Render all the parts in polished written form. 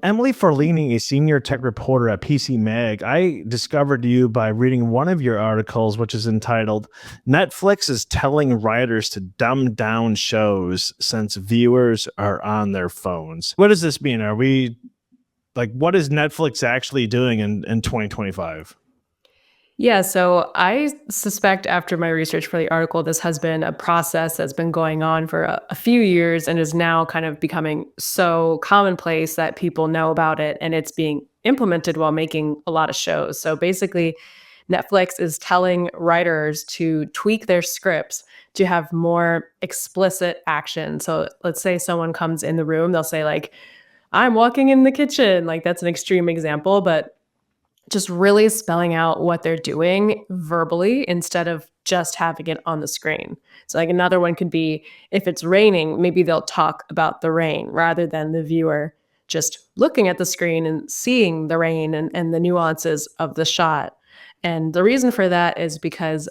Emily Forlini, a senior tech reporter at PCMag, I discovered you by reading one of your articles, which is entitled Netflix is Telling Writers to Dumb Down Shows Since Viewers Are on Their Phones. What does this mean? Are we like, what is Netflix actually doing in 2025? Yeah, so I suspect after my research for the article, this has been a process that's been going on for a few years and is now kind of becoming so commonplace that people know about it and it's being implemented while making a lot of shows. So basically, Netflix is telling writers to tweak their scripts to have more explicit action. So let's say someone comes in the room, they'll say, like, I'm walking in the kitchen. Like, that's an extreme example, but just really spelling out what they're doing verbally instead of just having it on the screen. So, like, another one could be if it's raining, maybe they'll talk about the rain rather than the viewer just looking at the screen and seeing the rain and the nuances of the shot. And the reason for that is because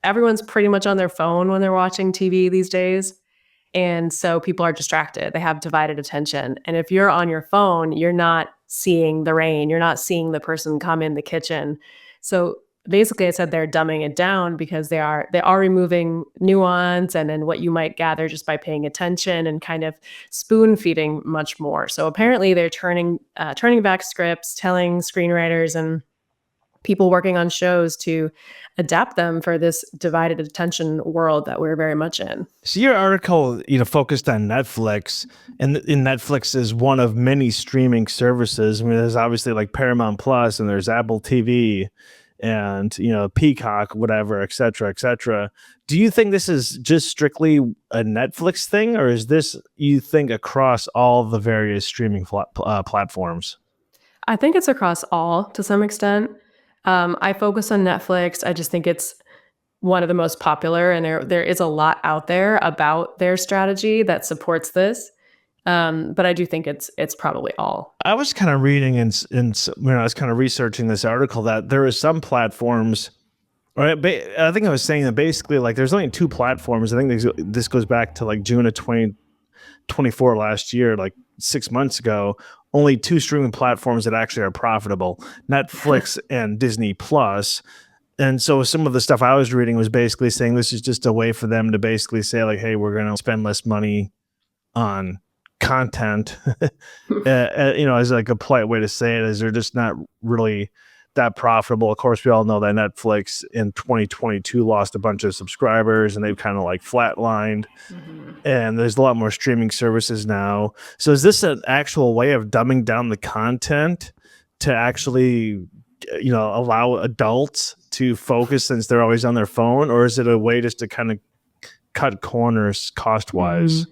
everyone's pretty much on their phone when they're watching TV these days. And so people are distracted. They have divided attention. And if you're on your phone, you're not seeing the rain. You're not seeing the person come in the kitchen. So basically I said they're dumbing it down because they are removing nuance and then what you might gather just by paying attention and kind of spoon feeding much more. So apparently they're turning back scripts, telling screenwriters and people working on shows to adapt them for this divided attention world that we're very much in. So your article, focused on Netflix, and Netflix is one of many streaming services. I mean, there's obviously like Paramount Plus, and there's Apple TV, and Peacock, whatever, et cetera, et cetera. Do you think this is just strictly a Netflix thing, or is this, you think, across all the various streaming platforms? I think it's across all to some extent. I focus on Netflix. I just think it's one of the most popular, and there is a lot out there about their strategy that supports this. But I do think it's probably all. I was kind of reading and when I was kind of researching this article that there are some platforms, right? I think I was saying that basically, like, there's only two platforms. I think this goes back to like June of 2024 last year, like 6 months ago. Only two streaming platforms that actually are profitable: Netflix and Disney Plus. And so some of the stuff I was reading was basically saying this is just a way for them to basically say, like, hey, we're going to spend less money on content, as like a polite way to say it, is they're just not really that profitable. Of course, we all know that Netflix in 2022 lost a bunch of subscribers and they've kind of like flatlined, and there's a lot more streaming services now. So is this an actual way of dumbing down the content to actually, allow adults to focus since they're always on their phone, or is it a way just to kind of cut corners cost wise?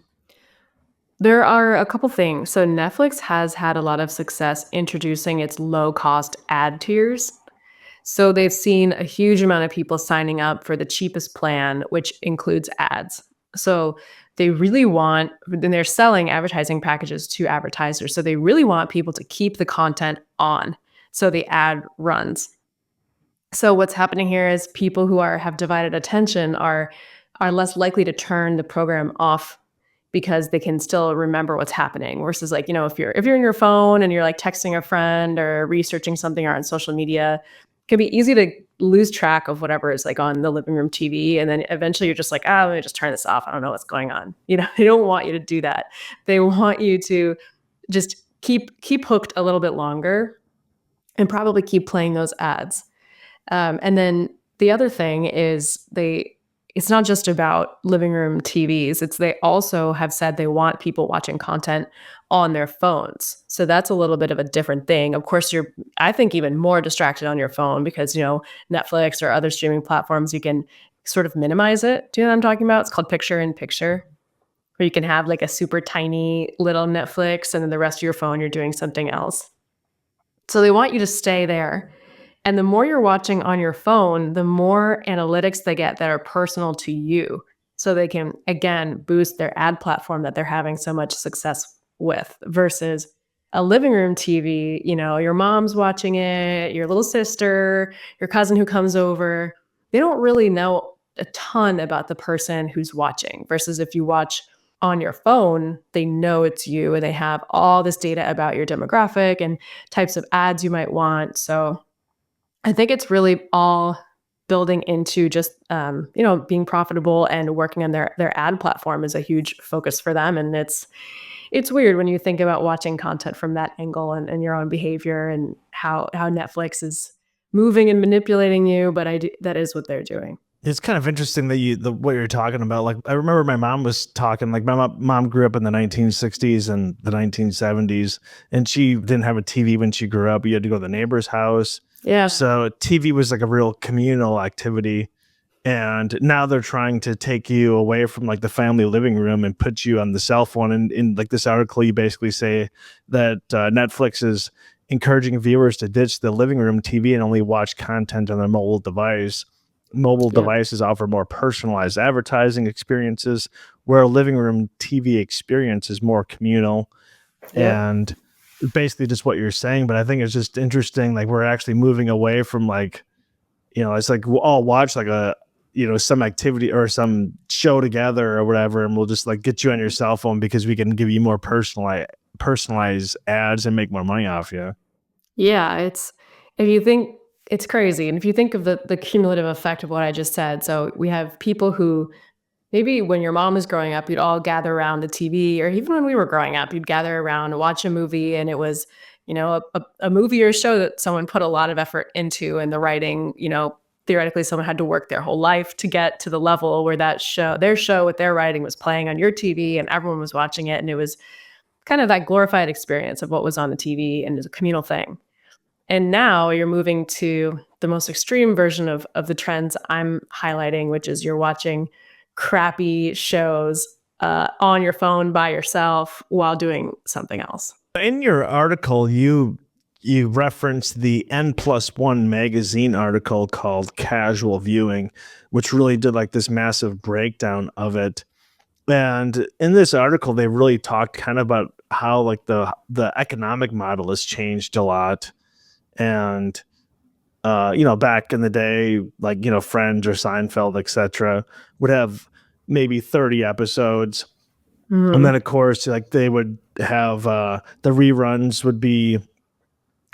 There are a couple things. So Netflix has had a lot of success introducing its low cost ad tiers. So they've seen a huge amount of people signing up for the cheapest plan, which includes ads. So they really want, and they're selling advertising packages to advertisers. So they really want people to keep the content on. So the ad runs. So what's happening here is people who have divided attention are less likely to turn the program off because they can still remember what's happening. Versus, like, if you're in your phone and you're like texting a friend or researching something or on social media, it can be easy to lose track of whatever is like on the living room TV. And then eventually you're just like, let me just turn this off. I don't know what's going on. They don't want you to do that. They want you to just keep hooked a little bit longer and probably keep playing those ads. And then the other thing is it's not just about living room TVs. They also have said they want people watching content on their phones. So that's a little bit of a different thing. Of course, you're, I think, even more distracted on your phone because, Netflix or other streaming platforms, you can sort of minimize it. Do you know what I'm talking about? It's called picture in picture, where you can have like a super tiny little Netflix and then the rest of your phone, you're doing something else. So they want you to stay there. And the more you're watching on your phone, the more analytics they get that are personal to you. So they can, again, boost their ad platform that they're having so much success with versus a living room TV. Your mom's watching it, your little sister, your cousin who comes over. They don't really know a ton about the person who's watching versus if you watch on your phone, they know it's you and they have all this data about your demographic and types of ads you might want. So I think it's really all building into just being profitable and working on their ad platform is a huge focus for them. And it's weird when you think about watching content from that angle and your own behavior and how Netflix is moving and manipulating you. But that is what they're doing. It's kind of interesting that what you're talking about. Like, I remember my mom was talking, like, my mom grew up in the 1960s and the 1970s, and she didn't have a TV when she grew up. You had to go to the neighbor's house. Yeah. So TV was like a real communal activity. And now they're trying to take you away from like the family living room and put you on the cell phone. And in like this article, you basically say that Netflix is encouraging viewers to ditch the living room TV and only watch content on their mobile device. Mobile devices offer more personalized advertising experiences, where a living room TV experience is more communal. And basically just what you're saying. But I think it's just interesting, like, we're actually moving away from, like, it's like we'll all watch like some activity or some show together or whatever, and we'll just like get you on your cell phone because we can give you more personalized ads and make more money off you. Yeah, if you think it's crazy. And if you think of the cumulative effect of what I just said, so we have people who maybe when your mom was growing up, you'd all gather around the TV, or even when we were growing up, you'd gather around and watch a movie, and it was, a movie or show that someone put a lot of effort into, and the writing, theoretically someone had to work their whole life to get to the level where their show with their writing was playing on your TV and everyone was watching it. And it was kind of that glorified experience of what was on the TV, and it was a communal thing. And now you're moving to the most extreme version of the trends I'm highlighting, which is you're watching crappy shows on your phone by yourself while doing something else. In your article, you referenced the N+1 magazine article called Casual Viewing, which really did like this massive breakdown of it. And in this article, they really talked kind of about how like the economic model has changed a lot. And back in the day, like, Friends or Seinfeld, etc., would have maybe 30 episodes. And then, of course, like, they would have the reruns would be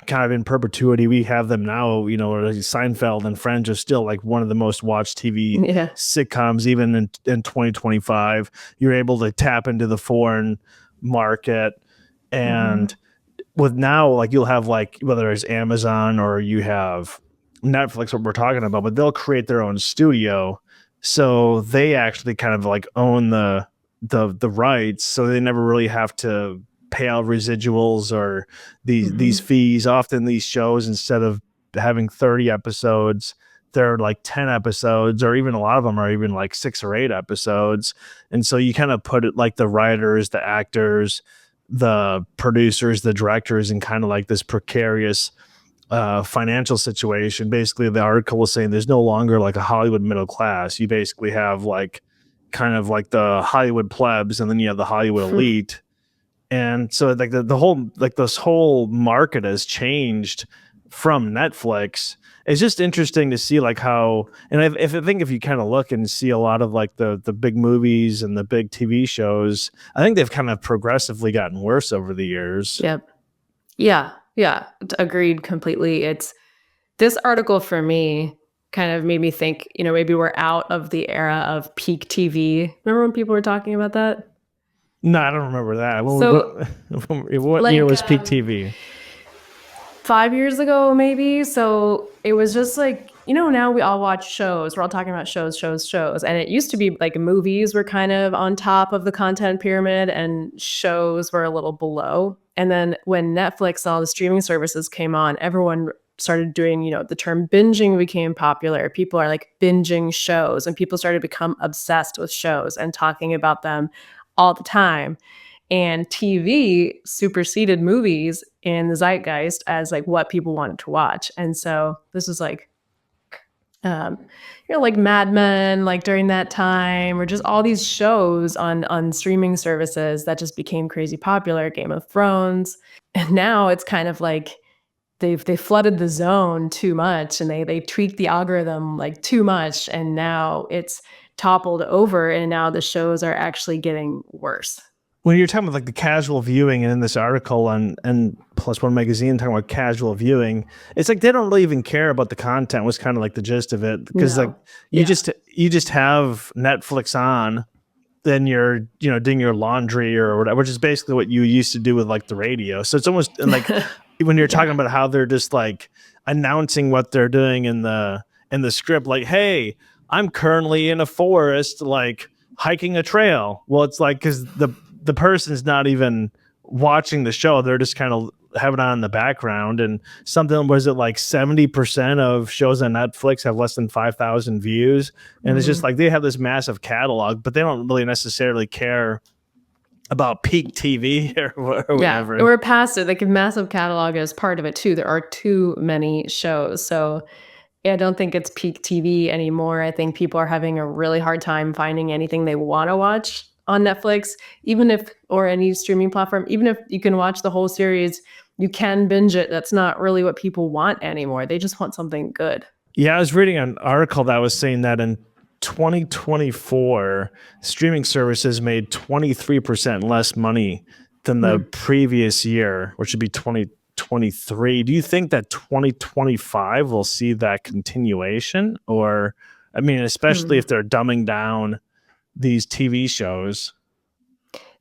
kind of in perpetuity. We have them now, or Seinfeld and Friends are still like one of the most watched TV sitcoms, even in 2025. You're able to tap into the foreign market. And with now, like, you'll have, like, whether it's Amazon or you have Netflix, what we're talking about, but they'll create their own studio. So they actually kind of like own the rights. So they never really have to pay out residuals or these fees. Often these shows, instead of having 30 episodes, they're like 10 episodes, or even a lot of them are even like 6 or 8 episodes. And so you kind of put it like the writers, the actors, the producers, the directors, in kind of like this precarious financial situation. Basically, the article was saying there's no longer like a Hollywood middle class. You basically have like kind of like the Hollywood plebs, and then you have the Hollywood elite. And so like the whole, like, this whole market has changed from Netflix. It's just interesting to see like how, and I think if you kind of look and see a lot of like the big movies and the big TV shows, I think they've kind of progressively gotten worse over the years. Yep. Yeah. Agreed completely. This article for me kind of made me think, maybe we're out of the era of peak TV. Remember when people were talking about that? No, I don't remember that. What like, year was peak TV? 5 years ago, maybe. So it was just like, now we all watch shows. We're all talking about shows. And it used to be like movies were kind of on top of the content pyramid and shows were a little below. And then when Netflix and all the streaming services came on, everyone started doing, the term binging became popular. People are like binging shows, and people started to become obsessed with shows and talking about them all the time. And TV superseded movies in the zeitgeist as like what people wanted to watch. And so this was like, like Mad Men, like during that time, or just all these shows on streaming services that just became crazy popular, Game of Thrones. And now it's kind of like they flooded the zone too much, and they tweaked the algorithm like too much. And now it's toppled over, and now the shows are actually getting worse. When you're talking about like the casual viewing, and in this article and Plus One magazine talking about casual viewing, it's like they don't really even care about the content. Was kind of like the gist of it, because like No. you Yeah. just have Netflix on, then you're doing your laundry or whatever, which is basically what you used to do with like the radio. So it's almost like when you're talking about how they're just like announcing what they're doing in the script, like, hey, I'm currently in a forest, like hiking a trail. Well, it's like, because the person's not even watching the show, they're just kind of have it on in the background. And something, was it like 70% of shows on Netflix have less than 5,000 views, and it's just like they have this massive catalog, but they don't really necessarily care about peak TV or whatever. Yeah, we're past it. Like, a massive catalog is part of it too. There are too many shows. So yeah, I don't think it's peak TV anymore. I think people are having a really hard time finding anything they want to watch on Netflix, or any streaming platform. Even if you can watch the whole series, you can binge it. That's not really what people want anymore. They just want something good. Yeah, I was reading an article that was saying that in 2024, streaming services made 23% less money than the previous year, which would be 2023. Do you think that 2025 will see that continuation? Or, I mean, especially if they're dumbing down these TV shows.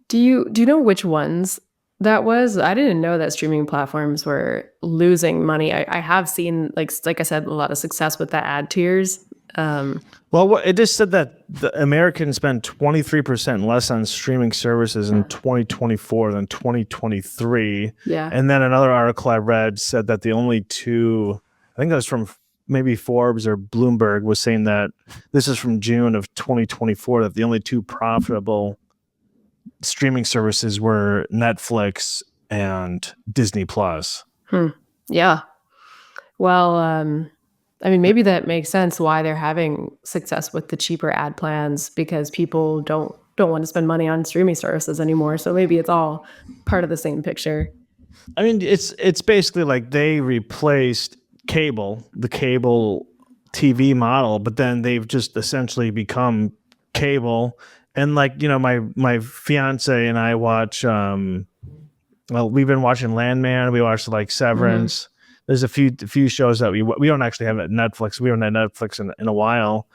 Do you know which ones that was? I didn't know that streaming platforms were losing money. I have seen, like I said, a lot of success with the ad tiers. Well, it just said that the Americans spent 23% less on streaming services in 2024 than 2023. Yeah. And then another article I read said that the only two, I think that was from maybe Forbes or Bloomberg, was saying that this is from June of 2024, that the only two profitable streaming services were Netflix and Disney Plus. Yeah. Well, I mean, maybe that makes sense why they're having success with the cheaper ad plans, because people don't want to spend money on streaming services anymore. So maybe it's all part of the same picture. I mean, it's basically like they replaced the cable TV model, but then they've just essentially become cable. And like, my fiance and I watch, we've been watching Landman. We watched like Severance. There's a few shows that we don't actually have at Netflix. We haven't had Netflix in a while.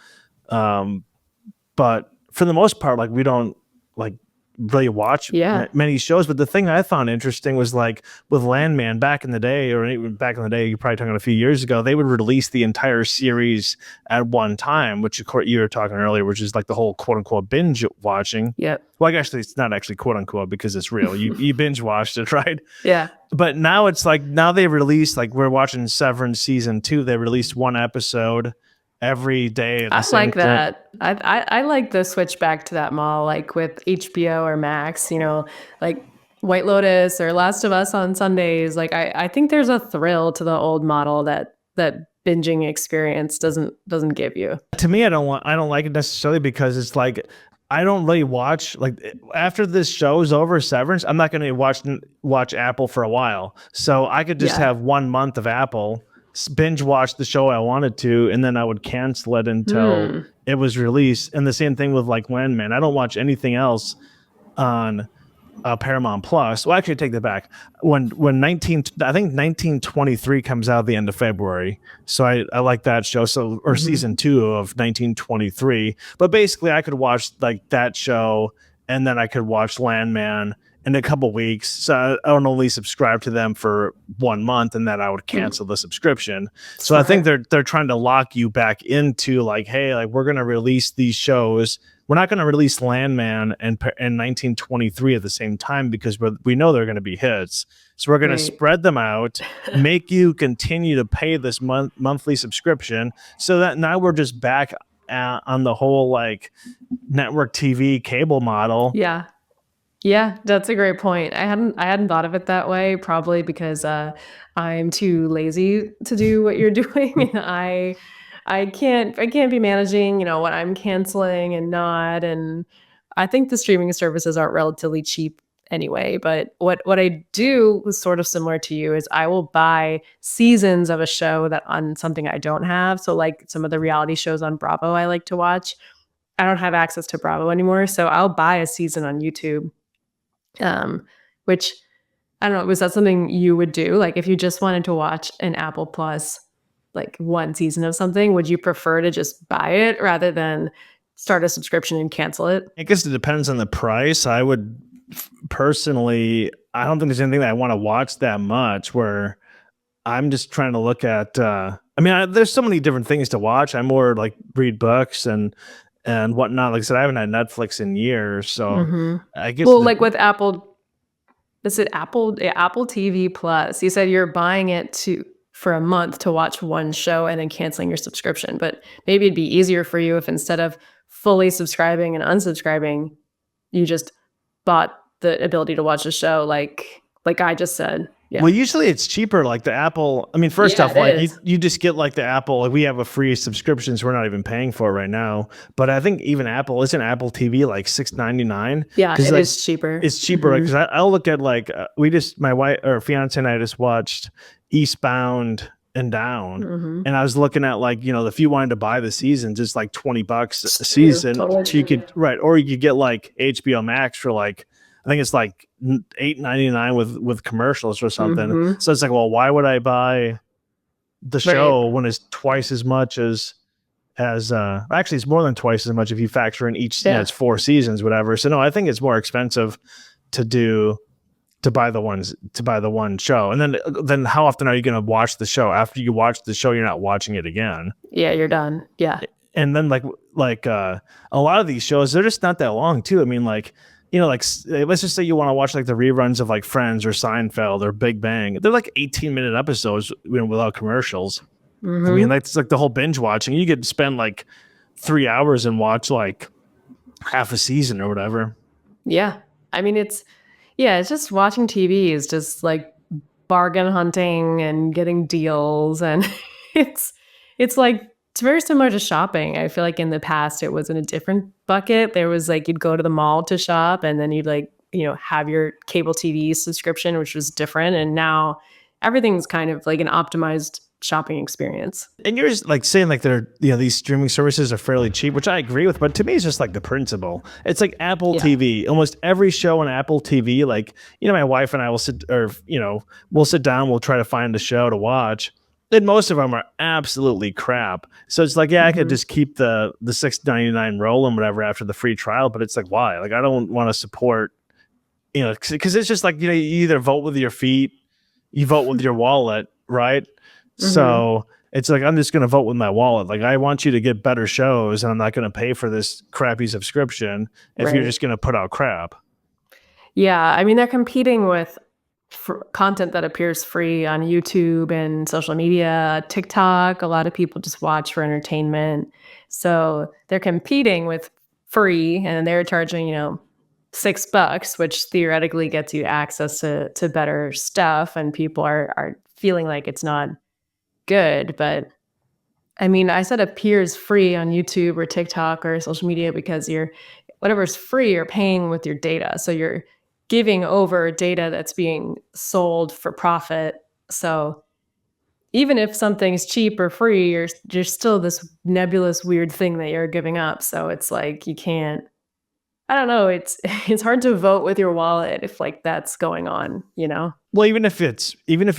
But for the most part, like, we don't like really watch many shows. But the thing I found interesting was, like, with Landman back in the day, or even back in the day, you're probably talking a few years ago, they would release the entire series at one time, which you were talking earlier, which is like the whole quote unquote binge watching. Yep. Well, actually, it's not actually quote unquote, because it's real. You binge watched it, right? Yeah. But now it's like, now they release, like, we're watching Severance season 2. They released one episode every day. I like that. I like the switch back to that model, like with HBO or Max, like White Lotus or Last of Us on Sundays. Like, I think there's a thrill to the old model that binging experience doesn't give you. To me, I don't like it necessarily, because it's like, I don't really watch, like, after this show's over, Severance, I'm not going to watch Apple for a while. So I could just have 1 month of Apple, binge watch the show I wanted to, and then I would cancel it until it was released. And the same thing with like Landman. I don't watch anything else on Paramount Plus. Well, actually, take that back. When 1923 comes out at the end of February, so I like that show. So, or season 2 of 1923. But basically, I could watch like that show, and then I could watch Landman in a couple weeks. So I would only subscribe to them for 1 month, and then I would cancel the subscription. So I think they're trying to lock you back into, like, hey, like, we're going to release these shows. We're not going to release Landman and 1923 at the same time, because we know they're going to be hits. So we're going to spread them out, make you continue to pay this monthly subscription, so that now we're just back on the whole, like, network TV cable model. Yeah. Yeah, that's a great point. I hadn't thought of it that way, probably because I'm too lazy to do what you're doing. I can't be managing, what I'm canceling and not. And I think the streaming services are relatively cheap anyway. But what I do is sort of similar to you, is I will buy seasons of a show that on something I don't have. So like some of the reality shows on Bravo I like to watch, I don't have access to Bravo anymore, so I'll buy a season on YouTube. Which I don't know, was that something you would do? Like if you just wanted to watch an Apple Plus, like one season of something, would you prefer to just buy it rather than start a subscription and cancel it? I guess it depends on the price. I would personally, I don't think there's anything that I want to watch that much where I'm just trying to look at, there's so many different things to watch. I more like read books and whatnot. Like I said, I haven't had Netflix in years. So I guess, Well, like with Apple, is it Apple? Yeah, Apple TV Plus. You said you're buying it for a month to watch one show and then canceling your subscription. But maybe it'd be easier for you if instead of fully subscribing and unsubscribing, you just bought the ability to watch a show like I just said. Yeah. well, usually it's cheaper. Like the Apple. I mean, first Yeah, off, it like is. you just get like the Apple. Like we have a free subscription, so we're not even paying for it right now. But I think even Apple isn't Apple TV like $6.99. Yeah, it like, is cheaper. It's cheaper because I'll look at like my wife or fiance and I just watched Eastbound and Down, and I was looking at like if you wanted to buy the seasons, it's like $20 a season. Totally So you could or you could get like HBO Max for like I think it's like $8.99 with commercials or something. So it's like, well, why would I buy the show when it's twice as much as actually it's more than twice as much if you factor in each it's 4 seasons, whatever. So no, I think it's more expensive to buy the one show. And then how often are you going to watch the show? After you watch the show, you're not watching it again. Yeah, you're done. Yeah. And then like a lot of these shows, they're just not that long too. I mean, like let's just say you want to watch like the reruns of like Friends or Seinfeld or Big Bang. They're like 18-minute episodes without commercials. I mean, that's like the whole binge watching. You could spend like 3 hours and watch like half a season or whatever. Yeah. I mean, it's just watching TV is just like bargain hunting and getting deals. And it's like, it's very similar to shopping. I feel like in the past it was in a different bucket. There was like, you'd go to the mall to shop and then you'd like, have your cable TV subscription, which was different. And now everything's kind of like an optimized shopping experience. And you're just like saying like they're these streaming services are fairly cheap, which I agree with, but to me it's just like the principle. It's like Apple TV. Almost every show on Apple TV, like my wife and I will we'll sit down, we'll try to find a show to watch. And most of them are absolutely crap. So it's like, I could just keep the $6.99 rolling, whatever, after the free trial. But it's like, why? Like, I don't want to support, because it's just like, you either vote with your feet, you vote with your wallet, right? So it's like, I'm just going to vote with my wallet. Like, I want you to get better shows, and I'm not going to pay for this crappy subscription if you're just going to put out crap. Yeah. I mean, they're competing with content that appears free on YouTube and social media, TikTok. A lot of people just watch for entertainment. So they're competing with free, and they're charging, $6, which theoretically gets you access to better stuff. And people are feeling like it's not good. But I mean, I said appears free on YouTube or TikTok or social media because whatever's free, you're paying with your data. So you're giving over data that's being sold for profit. So even if something's cheap or free, you're still this nebulous weird thing that you're giving up. So it's like you can't, I don't know, it's hard to vote with your wallet if like that's going on, Well, even if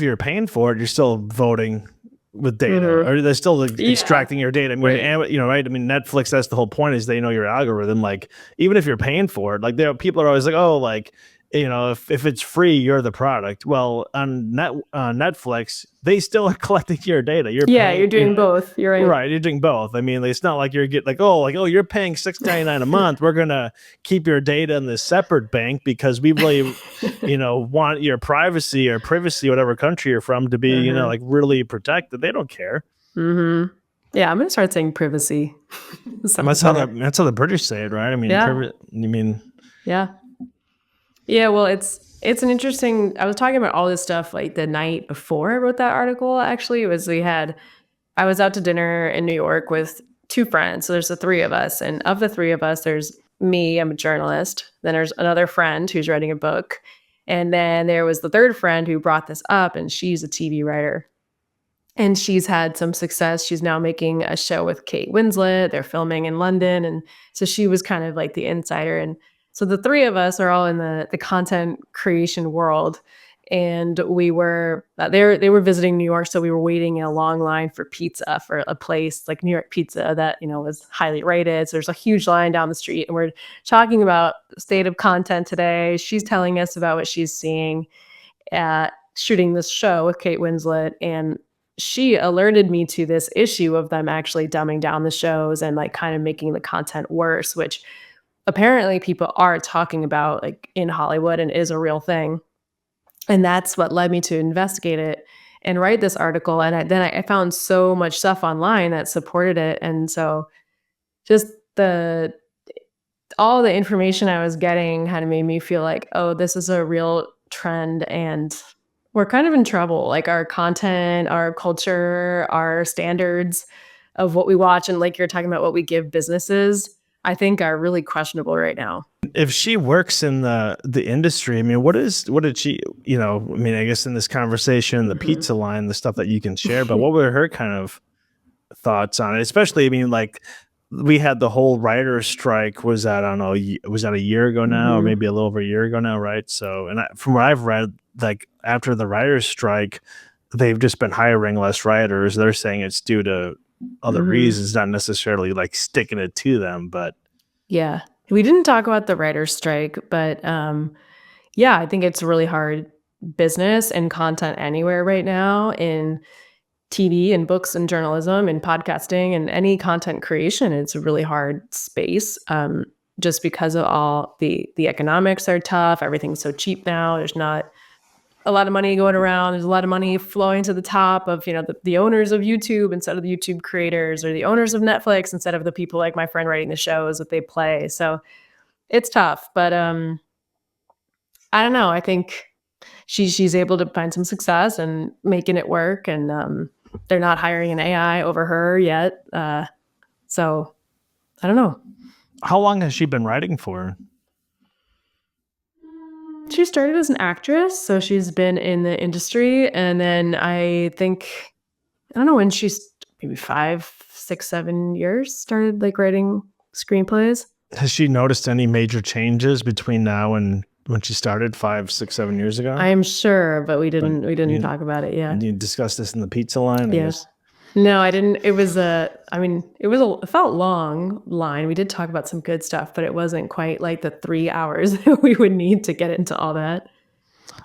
you're paying for it, you're still voting with data, or they're still extracting your data. I mean, right? I mean, Netflix, that's the whole point, is they know your algorithm. Like, even if you're paying for it, like people are always like, oh, like, if it's free, you're the product. Well, on Netflix, they still are collecting your data. You're doing both. You're right. Right, you're doing both. I mean, it's not like you're getting you're paying $6.99 a month. We're gonna keep your data in this separate bank because we really, want your privacy, whatever country you're from, to be, like really protected. They don't care. Yeah, I'm gonna start saying privacy. That's how the British say it, right? I mean, Yeah, well, it's an interesting. I was talking about all this stuff like the night before I wrote that article. Actually, it was I was out to dinner in New York with 2 friends. So there's the 3 of us, and of the 3 of us, there's me. I'm a journalist. Then there's another friend who's writing a book, and then there was the 3rd friend who brought this up, and she's a TV writer. And she's had some success. She's now making a show with Kate Winslet. They're filming in London. And so she was kind of like the insider. And so the three of us are all in the content creation world. And we were they were visiting New York, so we were waiting in a long line for pizza for a place like New York Pizza that was highly rated. So there's a huge line down the street, and we're talking about state of content today. She's telling us about what she's seeing at shooting this show with Kate Winslet, and she alerted me to this issue of them actually dumbing down the shows and like kind of making the content worse, which apparently people are talking about like in Hollywood and is a real thing. And that's what led me to investigate it and write this article. And then I found so much stuff online that supported it. And so just all the information I was getting kind of made me feel like, oh, this is a real trend and we're kind of in trouble. Like our content, our culture, our standards of what we watch, and like you're talking about what we give businesses, I think are really questionable right now. If she works in the industry, I mean, what did she, I mean, I guess in this conversation, the pizza line, the stuff that you can share, but what were her kind of thoughts on it? Especially, I mean, like we had the whole writer's strike. Was that, I don't know, was that a year ago now, or maybe a little over a year ago now, right? So, and from what I've read, like after the writer's strike, they've just been hiring less writers. They're saying it's due to other reasons, not necessarily like sticking it to them, but yeah, we didn't talk about the writer's strike, but yeah, I think it's really hard business and content anywhere right now in TV and books and journalism and podcasting and any content creation. It's a really hard space just because of all the economics are tough. Everything's so cheap now. There's not a lot of money going around. There's a lot of money flowing to the top of, the owners of YouTube instead of the YouTube creators, or the owners of Netflix instead of the people like my friend writing the shows that they play. So it's tough, but I don't know. I think she's able to find some success and making it work, and they're not hiring an AI over her yet. So I don't know. How long has she been writing for? She started as an actress, so she's been in the industry, and then I don't know when she's maybe 5, 6, 7 years started like writing screenplays. Has she noticed any major changes between now and when she started 5, 6, 7 years ago? I am sure, but we didn't talk about it yet. You discussed this in the pizza line? Yes. No, I didn't. It was it felt long line. We did talk about some good stuff, but it wasn't quite like the 3 hours that we would need to get into all that.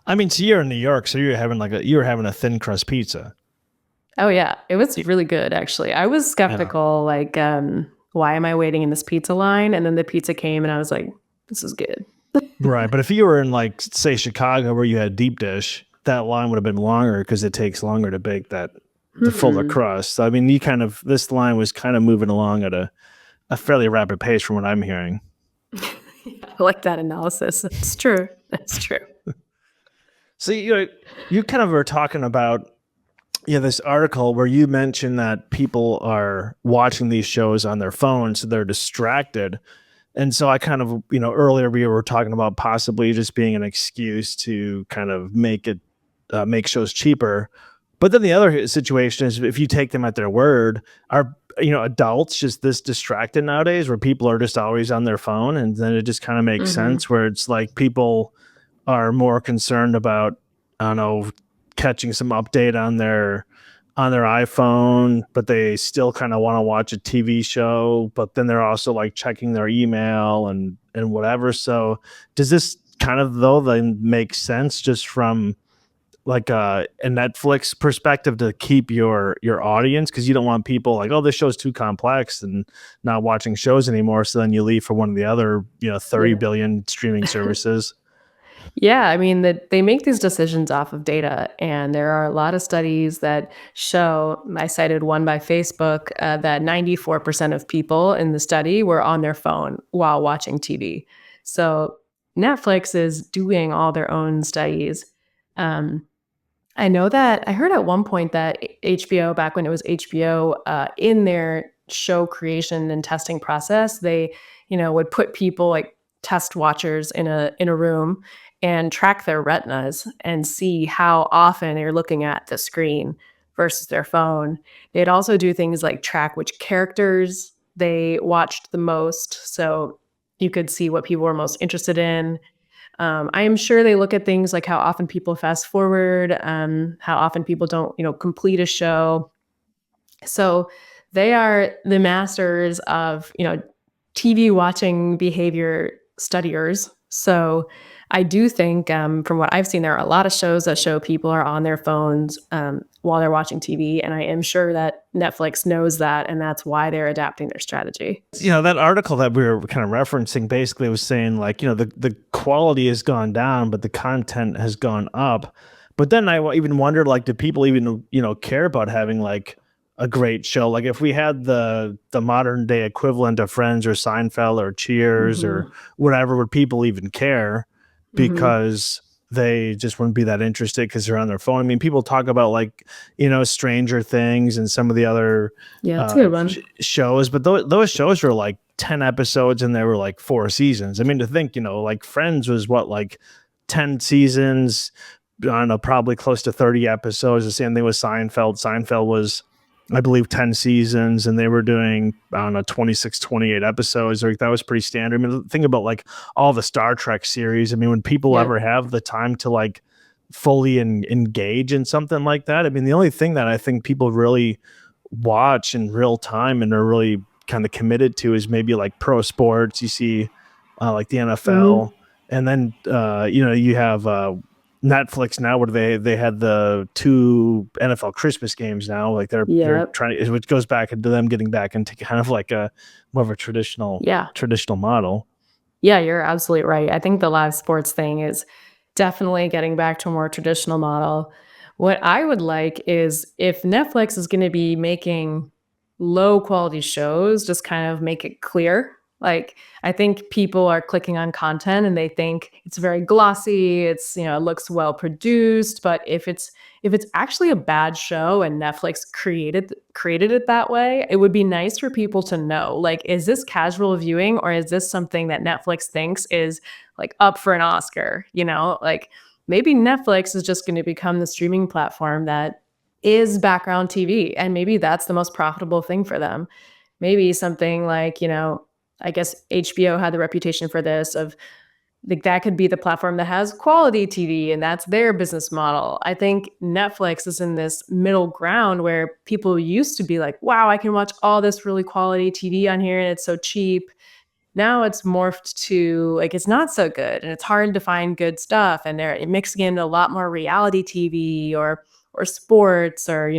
I mean, so you're in New York, so you were having a thin crust pizza. Oh yeah, it was really good actually. I was skeptical, like, why am I waiting in this pizza line? And then the pizza came, and I was like, this is good. Right, but if you were in like say Chicago where you had deep dish, that line would have been longer because it takes longer to bake the fuller crust. So, I mean, this line was kind of moving along at a fairly rapid pace from what I'm hearing. I like that analysis. It's true. That's true. So you kind of were talking about this article where you mentioned that people are watching these shows on their phones, so they're distracted. And so I kind of, earlier we were talking about possibly just being an excuse to kind of make shows cheaper. But then the other situation is if you take them at their word, are adults just this distracted nowadays where people are just always on their phone? And then it just kind of makes sense where it's like people are more concerned about, I don't know, catching some update on their iPhone, but they still kind of want to watch a TV show, but then they're also like checking their email and whatever. So does this kind of then make sense just from like a Netflix perspective to keep your audience? Because you don't want people like, oh, this show's too complex and not watching shows anymore. So then you leave for one of the other 30 billion streaming services. Yeah, I mean, that they make these decisions off of data, and there are a lot of studies that show. I cited one by Facebook that 94% of people in the study were on their phone while watching TV. So Netflix is doing all their own studies. I know that I heard at one point that HBO, back when it was HBO, in their show creation and testing process, they, would put people like test watchers in a room and track their retinas and see how often they're looking at the screen versus their phone. They'd also do things like track which characters they watched the most, so you could see what people were most interested in. I am sure they look at things like how often people fast forward, how often people don't, complete a show. So they are the masters of, TV watching behavior studiers. So I do think, from what I've seen, there are a lot of shows that show people are on their phones while they're watching TV. And I am sure that Netflix knows that, and that's why they're adapting their strategy. That article that we were kind of referencing basically was saying like, the quality has gone down, but the content has gone up. But then I even wondered, like, do people even, care about having like a great show? Like if we had the modern day equivalent of Friends or Seinfeld or Cheers Hmm. or whatever, would people even care? Hmm. Because they just wouldn't be that interested because they're on their phone. I mean, people talk about like, Stranger Things and some of the other Yeah, that's a good one. shows, but those shows were like 10 episodes and there were like 4 seasons. I mean, to think, like Friends was what, like 10 seasons, I don't know, probably close to 30 episodes. The same thing with Seinfeld. Seinfeld was, I believe, 10 seasons, and they were doing, I don't know, 26, 28 episodes. Like, that was pretty standard. I mean, think about like all the Star Trek series. I mean, when people Yep. ever have the time to like fully engage in something like that, I mean, the only thing that I think people really watch in real time and are really kind of committed to is maybe like pro sports. You see like the Mhm. NFL, and then you have Netflix now, where they had the 2 NFL Christmas games now. Like they're Yep. trying, which goes back into them getting back into kind of like a more of a Yeah. traditional model. Yeah, you're absolutely right. I think the live sports thing is definitely getting back to a more traditional model. What I would like is if Netflix is going to be making low quality shows, just kind of make it clear. Like, I think people are clicking on content and they think it's very glossy, it looks well produced, but if it's actually a bad show and Netflix created it that way, it would be nice for people to know, like, is this casual viewing or is this something that Netflix thinks is like up for an Oscar? Like, maybe Netflix is just going to become the streaming platform that is background TV, and maybe that's the most profitable thing for them. Maybe something like, I guess HBO had the reputation for this, of like, that could be the platform that has quality TV and that's their business model. I think Netflix is in this middle ground where people used to be like, wow, I can watch all this really quality TV on here and it's so cheap. Now it's morphed to like, it's not so good and it's hard to find good stuff, and they're mixing in a lot more reality TV or sports or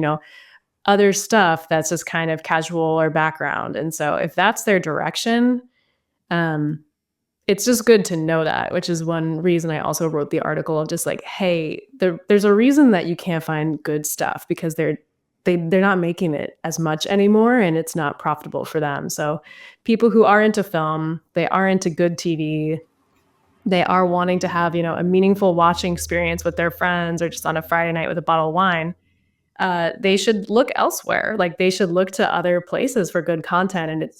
other stuff that's just kind of casual or background. And so if that's their direction, um it's just good to know that, which is one reason I also wrote the article of just like, hey, there's a reason that you can't find good stuff, because they're not making it as much anymore and it's not profitable for them. So people who are into film, they are into good TV, they are wanting to have, a meaningful watching experience with their friends or just on a Friday night with a bottle of wine. They should look elsewhere. Like, they should look to other places for good content, and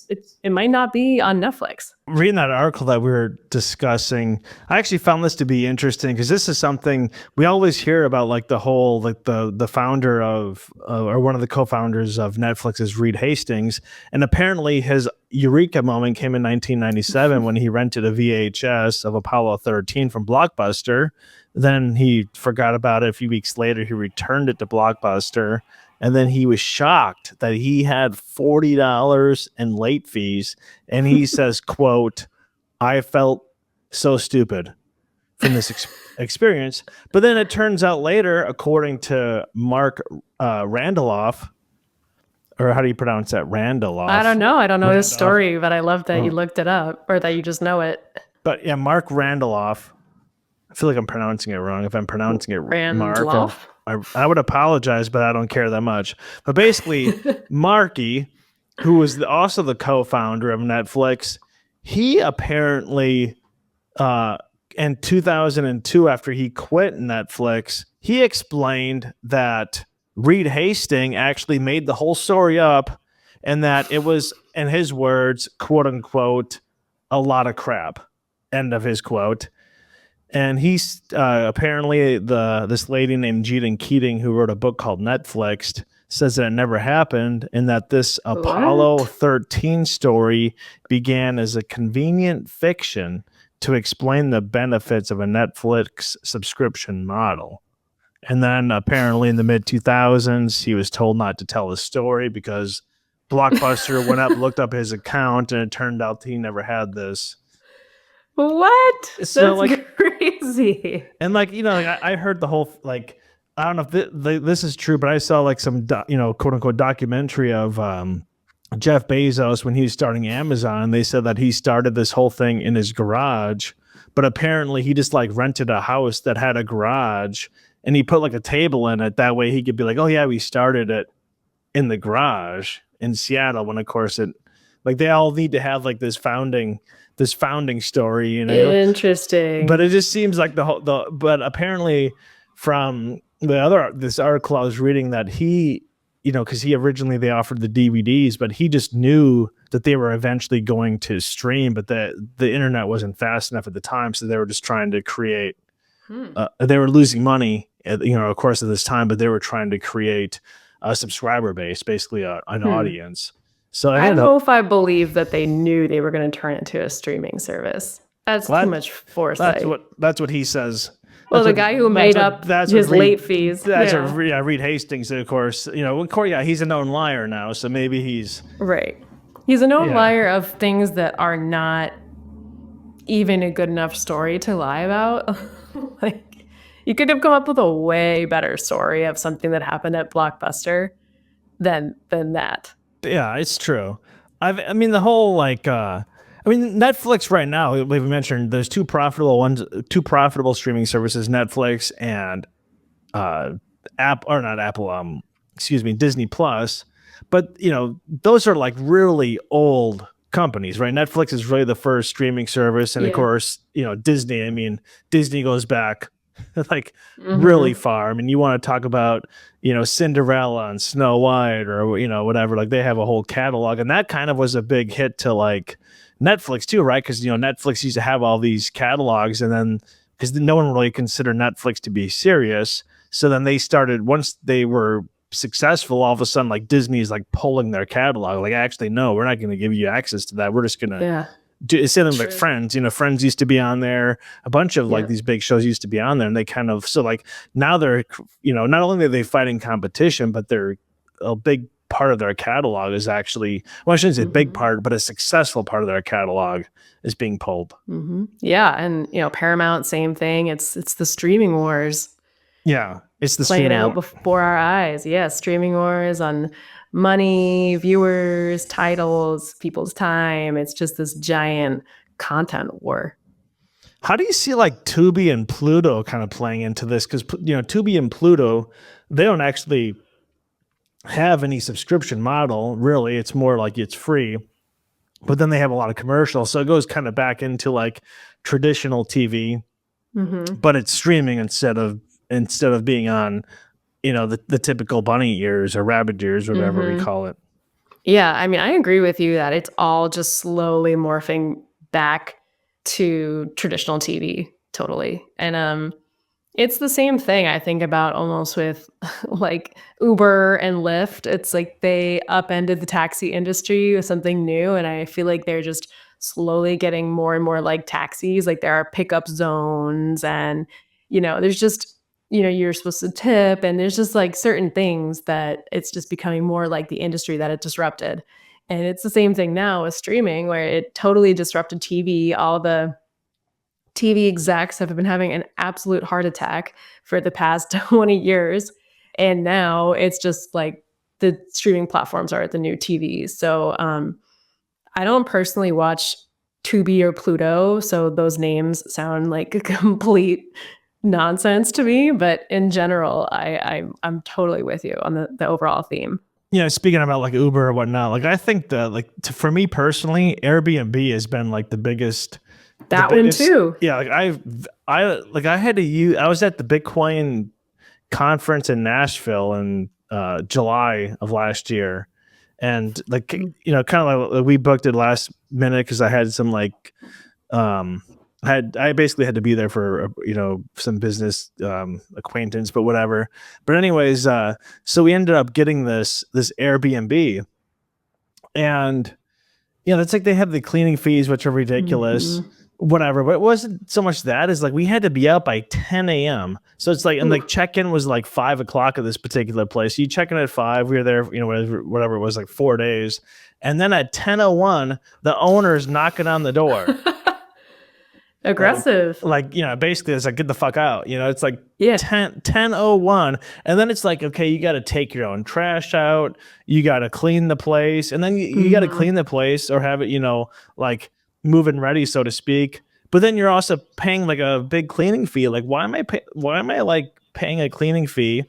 it might not be on Netflix. Reading that article that we were discussing, I actually found this to be interesting because this is something we always hear about, like the whole, like the founder of or one of the co-founders of Netflix is Reed Hastings, and apparently his eureka moment came in 1997 when he rented a VHS of Apollo 13 from Blockbuster. Then he forgot about it. A few weeks later, he returned it to Blockbuster, and then he was shocked that he had $40 in late fees. And he says, quote, I felt so stupid from this experience. But then it turns out later, according to Mark Randolph, or how do you pronounce that? I don't Randolph. know. I don't know this Randolph. story, but I love that you Oh. looked it up, or that you just know it. But yeah, Mark Randolph. I feel like I'm pronouncing it wrong. If I'm pronouncing it Mark, Randolph? I would apologize, but I don't care that much. But basically, Marky, who was also the co-founder of Netflix, he apparently in 2002, after he quit Netflix, he explained that Reed Hastings actually made the whole story up, and that it was, in his words, quote unquote, a lot of crap. End of his quote. And he's apparently this lady named Gina Keating, who wrote a book called Netflix, says that it never happened, and that this Apollo What? 13 story began as a convenient fiction to explain the benefits of a Netflix subscription model. And then apparently in the mid 2000s, he was told not to tell the story because Blockbuster went up, looked up his account, and it turned out he never had this. What? So That's like, crazy. and like, like I heard the whole like, I don't know if this is true, but I saw like some quote unquote documentary of Jeff Bezos when he was starting Amazon. They said that he started this whole thing in his garage, but apparently he just like rented a house that had a garage and he put like a table in it. That way he could be like, oh yeah, we started it in the garage in Seattle. When of course it, like they all need to have like this founding story, Interesting. but it just seems like but apparently from this article I was reading that he, because he originally they offered the DVDs, but he just knew that they were eventually going to stream, but the internet wasn't fast enough at the time, so they were just trying to create. They were losing money, of course, at this time, but they were trying to create a subscriber base, basically an audience. So I don't know if I believe that they knew they were going to turn it into a streaming service. That's too much foresight. That's what he says. Well, the guy who made up his late fees. That's Reed Hastings, of course. He's a known liar now, so maybe he's right. He's a known liar of things that are not even a good enough story to lie about. Like, you could have come up with a way better story of something that happened at Blockbuster than that. Yeah, it's true. The whole Netflix right now, we've mentioned there's two profitable streaming services, Netflix and Disney Plus. But those are like really old companies, right? Netflix is really the first streaming service, and of course, Disney. Disney goes back like really far. You want to talk about Cinderella and Snow White or whatever, like they have a whole catalog, and that kind of was a big hit to like Netflix too, right? Because Netflix used to have all these catalogs, and then because no one really considered Netflix to be serious, so then they started, once they were successful, all of a sudden like Disney's like pulling their catalog, like actually no, we're not going to give you access to that, we're just gonna it's something like Friends. Friends used to be on there. A bunch of like these big shows used to be on there, and they kind of, so like now they're, not only are they fighting competition, but they're a big part of their catalog is actually, well, I shouldn't say big part, but a successful part of their catalog is being pulled. Yeah, and Paramount, same thing. It's the streaming wars. Yeah, it's the playing out before our eyes. Yeah, streaming wars on money, viewers, titles, people's time. It's just this giant content war. How do you see like Tubi and Pluto kind of playing into this? Because Tubi and Pluto, they don't actually have any subscription model, really. It's more like it's free, but then they have a lot of commercials, so it goes kind of back into like traditional TV, but it's streaming instead of being on the typical bunny ears or rabbit ears, whatever we call it. Yeah, I agree with you that it's all just slowly morphing back to traditional TV, totally. And it's the same thing I think about almost with like Uber and Lyft. It's like they upended the taxi industry with something new, and I feel like they're just slowly getting more and more like taxis. Like there are pickup zones, and there's just you're supposed to tip, and there's just like certain things that it's just becoming more like the industry that it disrupted. And it's the same thing now with streaming, where it totally disrupted TV. All the TV execs have been having an absolute heart attack for the past 20 years. And now it's just like the streaming platforms are the new TVs. So I don't personally watch Tubi or Pluto, so those names sound like a complete nonsense to me. But in general, I'm totally with you on the overall theme. Speaking about like Uber or whatnot, like I think that for me personally, Airbnb has been like the biggest. One too. Yeah, like I had to use. I was at the Bitcoin conference in Nashville in July of last year, and kind of like we booked it last minute because I had some I basically had to be there for some business acquaintance, but whatever. But anyways, so we ended up getting this Airbnb, and that's like they have the cleaning fees, which are ridiculous. Whatever, but it wasn't so much that is like we had to be out by 10 a.m. So it's like, and like check-in was like 5 o'clock at this particular place. So you check in at 5, we were there, whatever it was, like 4 days. And then at 10:01, the owner's knocking on the door. Aggressive. Basically it's like, get the fuck out. It's like Yeah. 10:01. And then it's like, okay, you got to take your own trash out. You got to clean the place. And then you got to clean the place or have it, like move and ready, so to speak. But then you're also paying like a big cleaning fee. Like, why am I like paying a cleaning fee?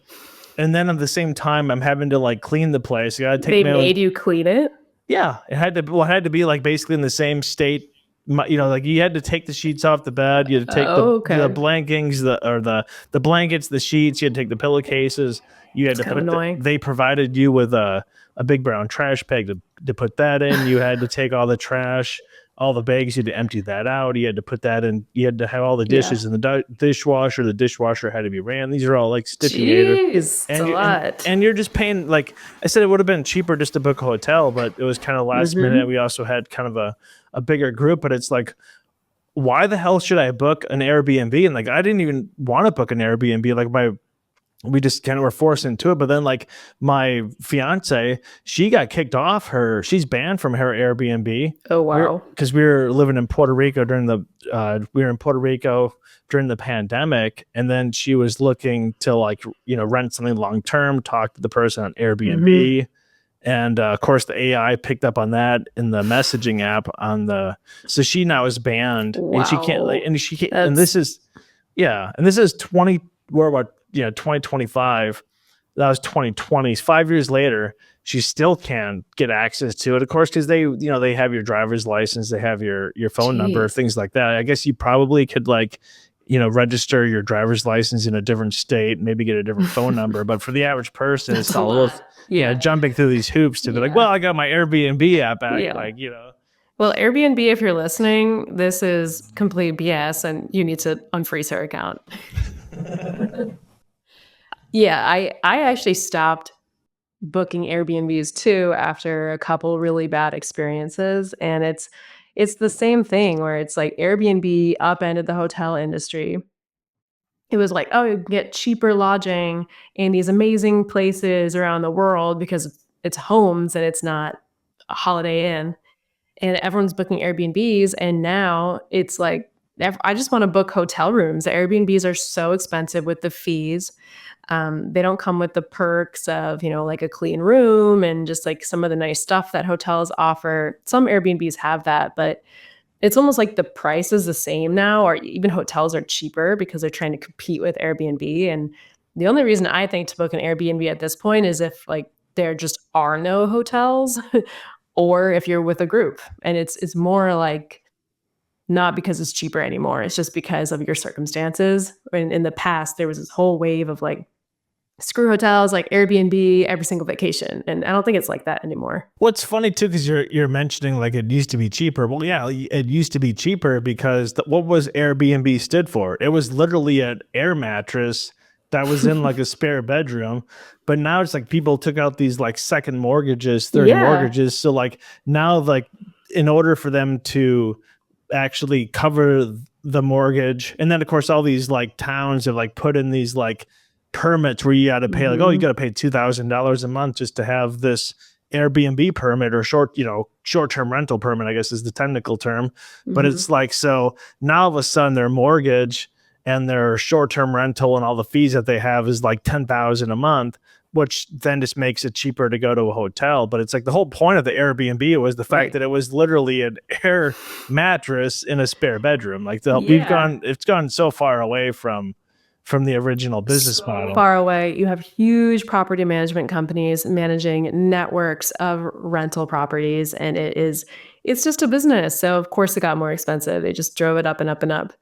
And then at the same time, I'm having to like clean the place. You gotta take. They made you clean it? Yeah, it had to be like basically in the same state. Like you had to take the sheets off the bed. You had to take the blankets, the blankets, the sheets. You had to take the pillowcases. You had to put it. They provided you with a big brown trash bag to put that in. You had to take all the trash, all the bags. You had to empty that out. You had to put that in. You had to have all the dishes in the dishwasher. The dishwasher had to be ran. These are all like stipulated. Jeez, it's a lot. And you're just paying, like I said, it would have been cheaper just to book a hotel, but it was kind of last minute. We also had kind of a bigger group, but it's like, why the hell should I book an Airbnb? And like, I didn't even want to book an Airbnb. Like we just kind of were forced into it. But then like my fiance, she got kicked off she's banned from her Airbnb. Oh, wow. Because we were living in Puerto Rico during the pandemic. And then she was looking to like, rent something long-term, talk to the person on Airbnb. And of course the AI picked up on that in the messaging app so she now is banned. Wow. And she can't, and this is 2025. That was 2020. 5 years later, she still can't get access to it, of course, because they have your driver's license, they have your phone number, things like that. I guess you probably could register your driver's license in a different state, maybe get a different phone number. But for the average person, it's all a little, jumping through these hoops to be like, well, I got my Airbnb app back. Well, Airbnb, if you're listening, this is complete BS and you need to unfreeze her account. I actually stopped booking Airbnbs too after a couple really bad experiences. And it's the same thing where it's like Airbnb upended the hotel industry. It was like, oh, you can get cheaper lodging in these amazing places around the world because it's homes and it's not a Holiday Inn. And everyone's booking Airbnbs. And now it's like, I just want to book hotel rooms. The Airbnbs are so expensive with the fees. They don't come with the perks of, like a clean room and just like some of the nice stuff that hotels offer. Some Airbnbs have that, but it's almost like the price is the same now, or even hotels are cheaper because they're trying to compete with Airbnb. And the only reason I think to book an Airbnb at this point is if like there just are no hotels or if you're with a group. And it's more like not because it's cheaper anymore. It's just because of your circumstances. In the past, there was this whole wave of like, screw hotels, like Airbnb, every single vacation. And I don't think it's like that anymore. What's funny too, because you're mentioning like it used to be cheaper. Well, yeah, it used to be cheaper because what was Airbnb stood for? It was literally an air mattress that was in like a spare bedroom. But now it's like people took out these like second mortgages, third mortgages. So like now, like in order for them to actually cover the mortgage, and then of course all these like towns have like put in these like permits where you got to pay like, oh, you got to pay $2,000 a month just to have this Airbnb permit or short-term rental permit, I guess is the technical term. But it's like, so now all of a sudden their mortgage and their short-term rental and all the fees that they have is like $10,000 a month, which then just makes it cheaper to go to a hotel. But it's like the whole point of the Airbnb was the fact that it was literally an air mattress in a spare bedroom. Like it's gone so far away from the original business model. Far away. You have huge property management companies managing networks of rental properties, and it's just a business. So of course it got more expensive. They just drove it up and up and up.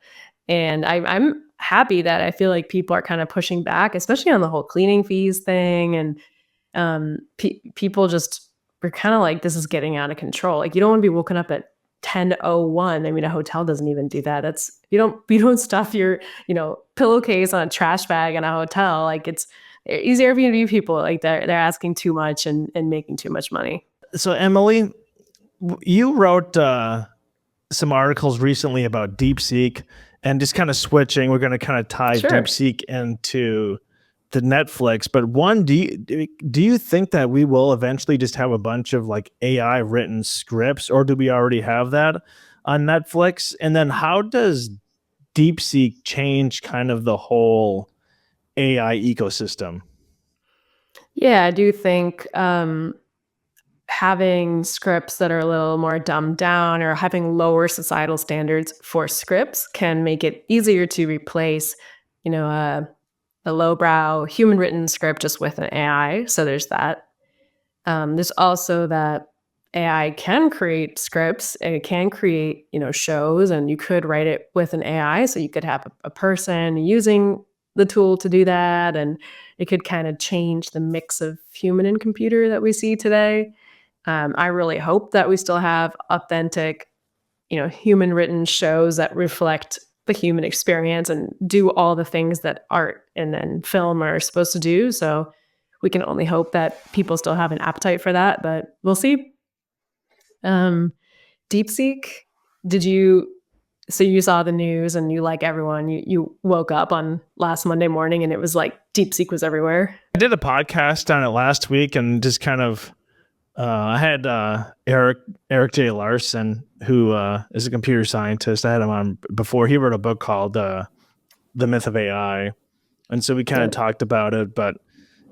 And I'm happy that I feel like people are kind of pushing back, especially on the whole cleaning fees thing. And people just were kind of like, this is getting out of control. Like you don't want to be woken up at 10:01. I mean, a hotel doesn't even do that. That's you don't stuff your, pillowcase on a trash bag in a hotel. Like these Airbnb people, like they're asking too much and making too much money. So Emily, you wrote some articles recently about DeepSeek, and just kind of switching. We're going to kind of tie Sure. DeepSeek into the Netflix. But one, do you think that we will eventually just have a bunch of like AI written scripts, or do we already have that on Netflix? And then how does DeepSeek change kind of the whole AI ecosystem? Yeah, I do think having scripts that are a little more dumbed down or having lower societal standards for scripts can make it easier to replace, you know, a lowbrow human written script just with an AI. So there's that. There's also that AI can create scripts and it can create, shows, and you could write it with an AI. So you could have a person using the tool to do that, and it could kind of change the mix of human and computer that we see today. I really hope that we still have authentic, human written shows that reflect the human experience and do all the things that art and then film are supposed to do. So we can only hope that people still have an appetite for that, but we'll see. DeepSeek, so you saw the news and you, like everyone, you woke up on last Monday morning and it was like DeepSeek was everywhere. I did a podcast on it last week, and just kind of I had Eric J. Larson, who is a computer scientist. I had him on before. He wrote a book called The Myth of AI, and so we kind of talked about it. But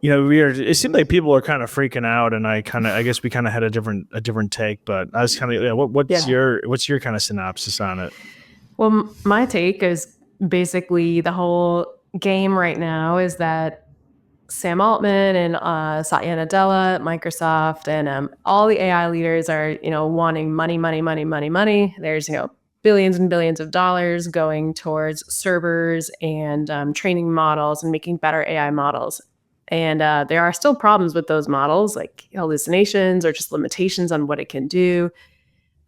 it seemed like people were kind of freaking out, and I guess we kind of had a different take. But I was kind of what's your kind of synopsis on it? Well, my take is basically the whole game right now is that Sam Altman and Satya Nadella at Microsoft and all the AI leaders are, wanting money, money, money, money, money. There's, billions and billions of dollars going towards servers and training models and making better AI models. And there are still problems with those models, like hallucinations or just limitations on what it can do.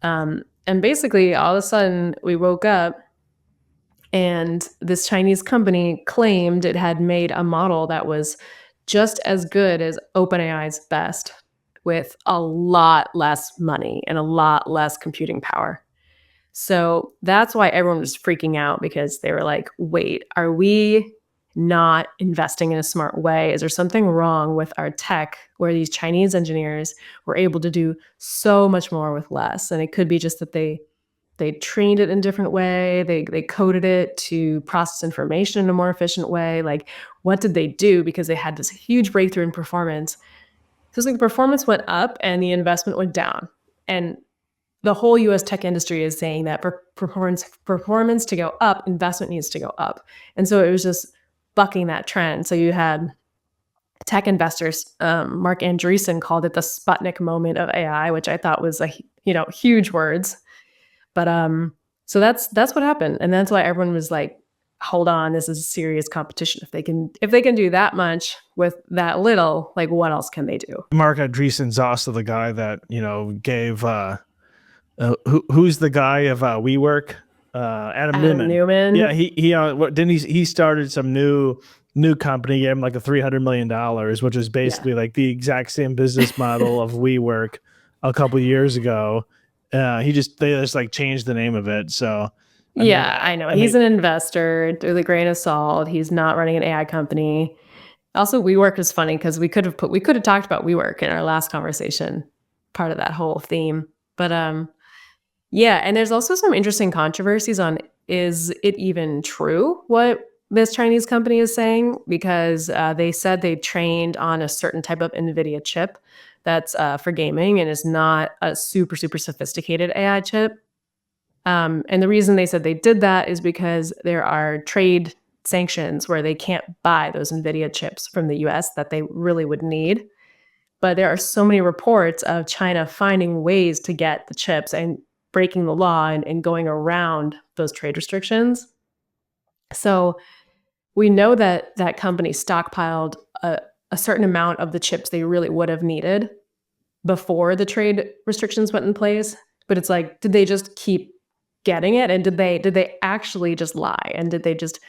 And basically, all of a sudden, we woke up and this Chinese company claimed it had made a model that was just as good as OpenAI's best with a lot less money and a lot less computing power. So that's why everyone was freaking out, because they were like, wait, are we not investing in a smart way? Is there something wrong with our tech where these Chinese engineers were able to do so much more with less? And it could be just that they trained it in a different way. They coded it to process information in a more efficient way. Like, what did they do? Because they had this huge breakthrough in performance. So it's like the performance went up and the investment went down. And the whole US tech industry is saying that for performance to go up, investment needs to go up. And so it was just bucking that trend. So you had tech investors, Mark Andreessen called it the Sputnik moment of AI, which I thought was huge words. But so that's what happened, and that's why everyone was like, "Hold on, this is serious competition. If they can do that much with that little, like what else can they do?" Mark Andreessen's also the guy that gave who's the guy of WeWork? Adam Newman. Yeah, he started some new company, gave him like a $300 million, which was basically like the exact same business model of WeWork a couple of years ago. They just like changed the name of it. So I know. He's an investor with a grain of salt. He's not running an AI company. Also, WeWork is funny because we could have talked about WeWork in our last conversation, part of that whole theme. But and there's also some interesting controversies on, is it even true what this Chinese company is saying? Because they said they trained on a certain type of NVIDIA chip that's for gaming and is not a super, super sophisticated AI chip. And the reason they said they did that is because there are trade sanctions where they can't buy those NVIDIA chips from the US that they really would need. But there are so many reports of China finding ways to get the chips and breaking the law and going around those trade restrictions. So we know that that company stockpiled a certain amount of the chips they really would have needed before the trade restrictions went in place. But it's like, did they just keep getting it? And did they actually just lie? And did they just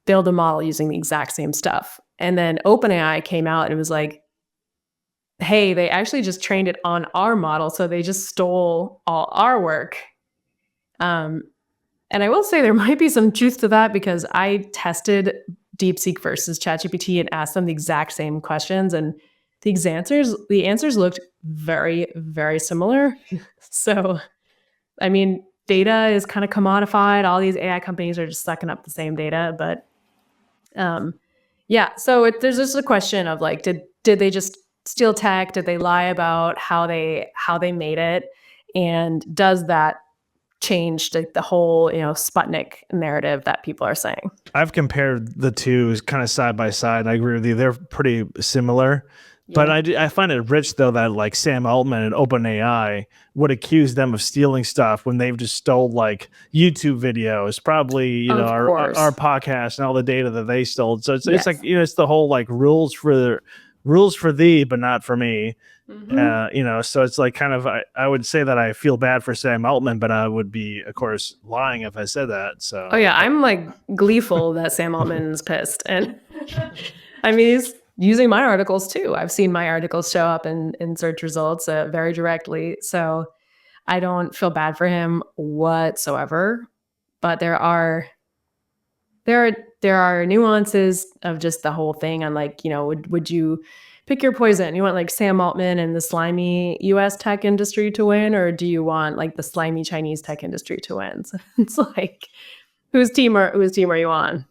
build a model using the exact same stuff? And then OpenAI came out and was like, hey, they actually just trained it on our model. So they just stole all our work. And I will say there might be some truth to that, because I tested DeepSeek versus ChatGPT and asked them the exact same questions, and the answers looked very, very similar. So, I mean, data is kind of commodified. All these AI companies are just sucking up the same data, but yeah. So there's just a question of like, did they just steal tech? Did they lie about how they made it? And does that change the whole Sputnik narrative that people are saying? I've compared the two kind of side by side, and I agree with you. They're pretty similar. But I find it rich, though, that like Sam Altman and OpenAI would accuse them of stealing stuff when they've just stole like YouTube videos, probably, Of course. our podcast and all the data that they stole. So it's Yes. like, it's the whole like rules for thee, but not for me. So it's like kind of, I would say that I feel bad for Sam Altman, but I would be, of course, lying if I said that. So, Oh yeah, I'm like gleeful that Sam Altman's pissed. And I mean, he's using my articles too. I've seen my articles show up in search results very directly. So I don't feel bad for him whatsoever. But there are nuances of just the whole thing on like, would you pick your poison? You want like Sam Altman and the slimy US tech industry to win, or do you want like the slimy Chinese tech industry to win? So it's like, whose team are you on?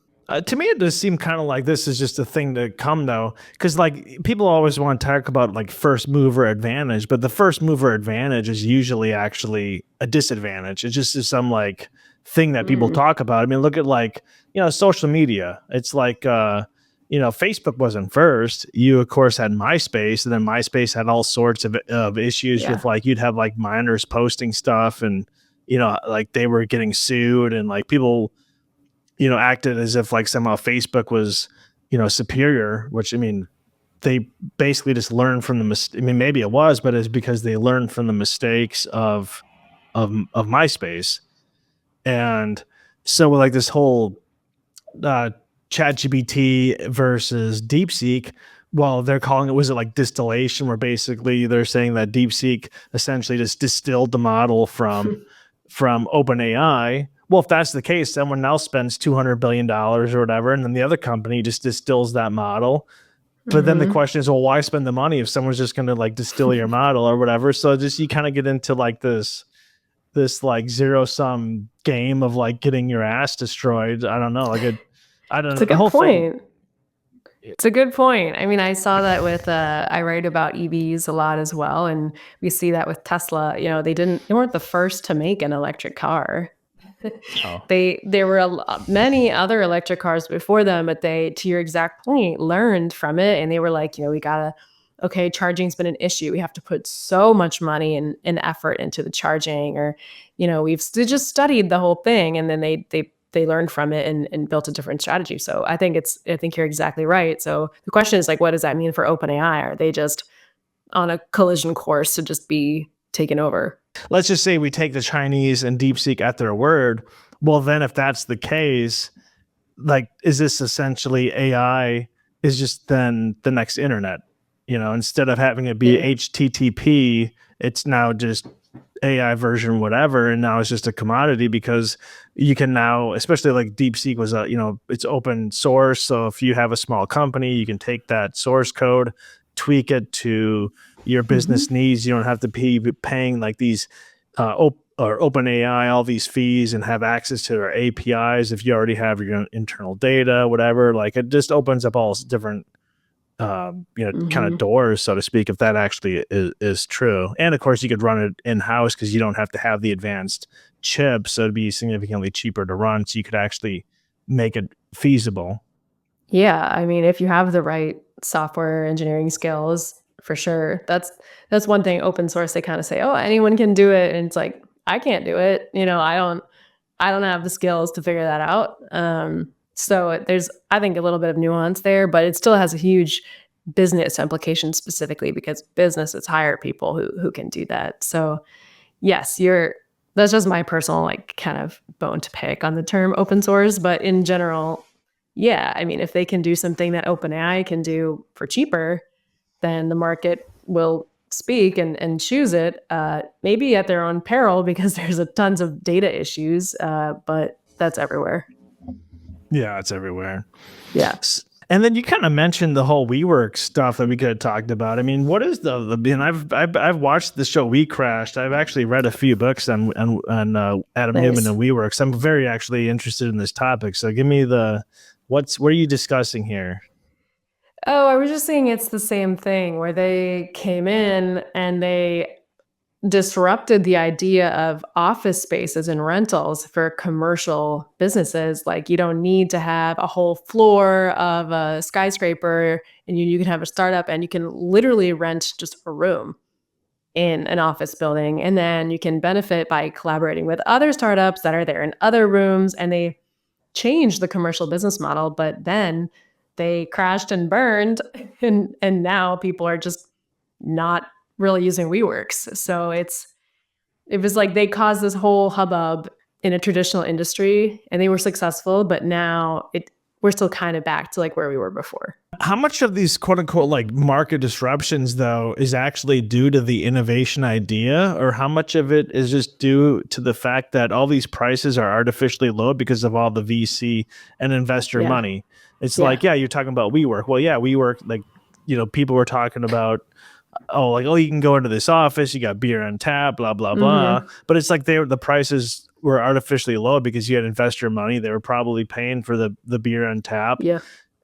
To me, it does seem kind of like this is just a thing to come, though, because like people always want to talk about like first mover advantage, but the first mover advantage is usually actually a disadvantage. It just is some like thing that people talk about. I mean, look at like social media. It's like Facebook wasn't first. You of course had MySpace, and then MySpace had all sorts of issues with like you'd have like minors posting stuff, and like they were getting sued, and like people acted as if like somehow Facebook was, superior, which I mean, they basically just learned from I mean, maybe it was, but it's because they learned from the mistakes of MySpace. And so like this whole ChatGPT versus DeepSeek, well, they're calling it, was it like distillation, where basically they're saying that DeepSeek essentially just distilled the model from OpenAI. Well, if that's the case, someone else spends $200 billion or whatever, and then the other company just distills that model. But then the question is, well, why spend the money if someone's just going to like distill your model or whatever? So just you kind of get into like this like zero sum game of like getting your ass destroyed. I don't know. Like I don't know. It's a good point. It's a good point. I mean, I saw that with I write about EVs a lot as well, and we see that with Tesla. They weren't the first to make an electric car. There were many other electric cars before them, but they, to your exact point, learned from it, and they were like, charging's been an issue. We have to put so much money and effort into the charging, or we've just studied the whole thing, and then they learned from it and built a different strategy. So I think you're exactly right. So the question is like, what does that mean for OpenAI? Are they just on a collision course to just be taken over? Let's just say we take the Chinese and DeepSeek at their word. Well, then if that's the case, like, is this essentially AI is just then the next internet? Instead of having it be HTTP, it's now just AI version whatever, and now it's just a commodity, because you can now, especially like DeepSeek was it's open source, so if you have a small company, you can take that source code, tweak it to your business needs. You don't have to be paying like these or OpenAI all these fees and have access to their APIs if you already have your own internal data, whatever. Like it just opens up all different kind of doors, so to speak, if that actually is true. And of course you could run it in-house because you don't have to have the advanced chip, so it'd be significantly cheaper to run, so you could actually make it feasible. Yeah, I mean, if you have the right software engineering skills, for sure. That's one thing. Open source, they kind of say, oh, anyone can do it, and it's like, I can't do it. I don't have the skills to figure that out. So there's, I think, a little bit of nuance there, but it still has a huge business implication, specifically because businesses hire people who can do that. So yes, that's just my personal like kind of bone to pick on the term open source, but in general, yeah, I mean, if they can do something that OpenAI can do for cheaper, then the market will speak and choose it, maybe at their own peril because there's a tons of data issues, but that's everywhere. Yeah, it's everywhere. Yeah. And then you kind of mentioned the whole WeWork stuff that we could have talked about. I mean, what is and I've watched the show We Crashed. I've actually read a few books on Adam Newman Nice. and WeWork. So I'm very actually interested in this topic. So give me what are you discussing here? Oh, I was just saying it's the same thing where they came in and they disrupted the idea of office spaces and rentals for commercial businesses. Like you don't need to have a whole floor of a skyscraper, and you can have a startup and you can literally rent just a room in an office building. And then you can benefit by collaborating with other startups that are there in other rooms. And they changed the commercial business model, but then they crashed and burned. And now people are just not really using WeWorks. So it was like they caused this whole hubbub in a traditional industry and they were successful, but now we're still kind of back to like where we were before. How much of these quote unquote like market disruptions though is actually due to the innovation idea, or how much of it is just due to the fact that all these prices are artificially low because of all the VC and investor Yeah. money? It's Yeah. like, yeah, you're talking about WeWork. Well, yeah, WeWork, like, people were talking about, oh, you can go into this office, you got beer on tap, blah, blah, blah. Mm-hmm. But it's like the prices were artificially low because you had investor money. They were probably paying for the beer on tap. Yeah.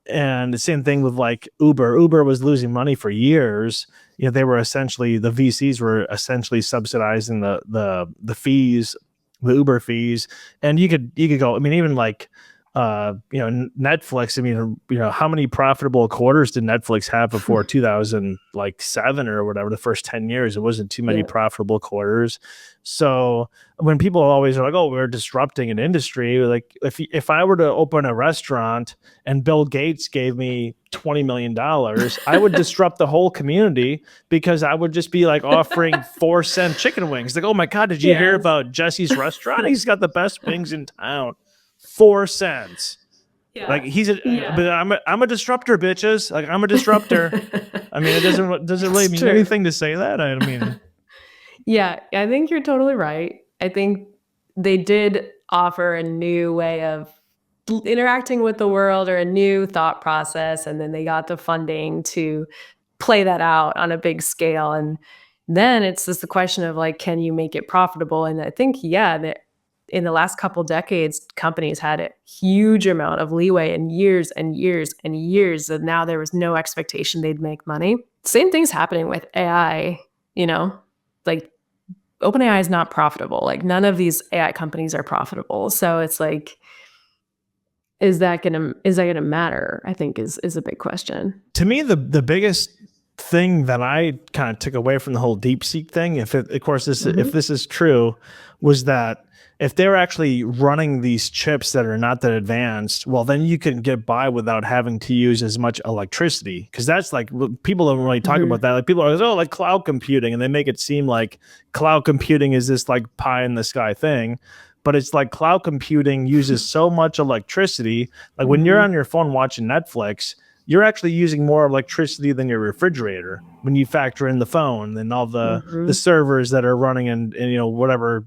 And the same thing with like Uber. Uber was losing money for years. They were essentially, the VCs were essentially subsidizing the fees, the Uber fees. And you could go, I mean, even like Netflix, I mean, how many profitable quarters did Netflix have before 2007 or whatever? The first 10 years, it wasn't too many Yeah. profitable quarters. So when people always are like, oh, we're disrupting an industry, like if I were to open a restaurant and Bill Gates gave me $20 million, I would disrupt the whole community because I would just be like offering 4-cent chicken wings. Like, oh my God, did you hear Yes. about Jesse's restaurant? He's got the best wings in town. 4 cents. Yeah. Like but I'm a disruptor, bitches. Like I'm a disruptor. I mean, does it really mean anything to say that? I mean, yeah, I think you're totally right. I think they did offer a new way of interacting with the world or a new thought process, and then they got the funding to play that out on a big scale. And then it's just the question of like, can you make it profitable? And I think, yeah, in the last couple decades, companies had a huge amount of leeway and years and years and years. And now there was no expectation they'd make money. Same thing's happening with AI, like OpenAI is not profitable. Like none of these AI companies are profitable. So it's like, is that gonna matter? I think is a big question. to me, the biggest thing that I kind of took away from the whole DeepSeek thing, if this is true, was that if they're actually running these chips that are not that advanced, well, then you can get by without having to use as much electricity. Because that's like, people don't really talk about that. Like people are like, oh, like cloud computing, and they make it seem like cloud computing is this like pie in the sky thing. But it's like cloud computing uses so much electricity. Like when you're on your phone watching Netflix, you're actually using more electricity than your refrigerator when you factor in the phone and all the servers that are running in whatever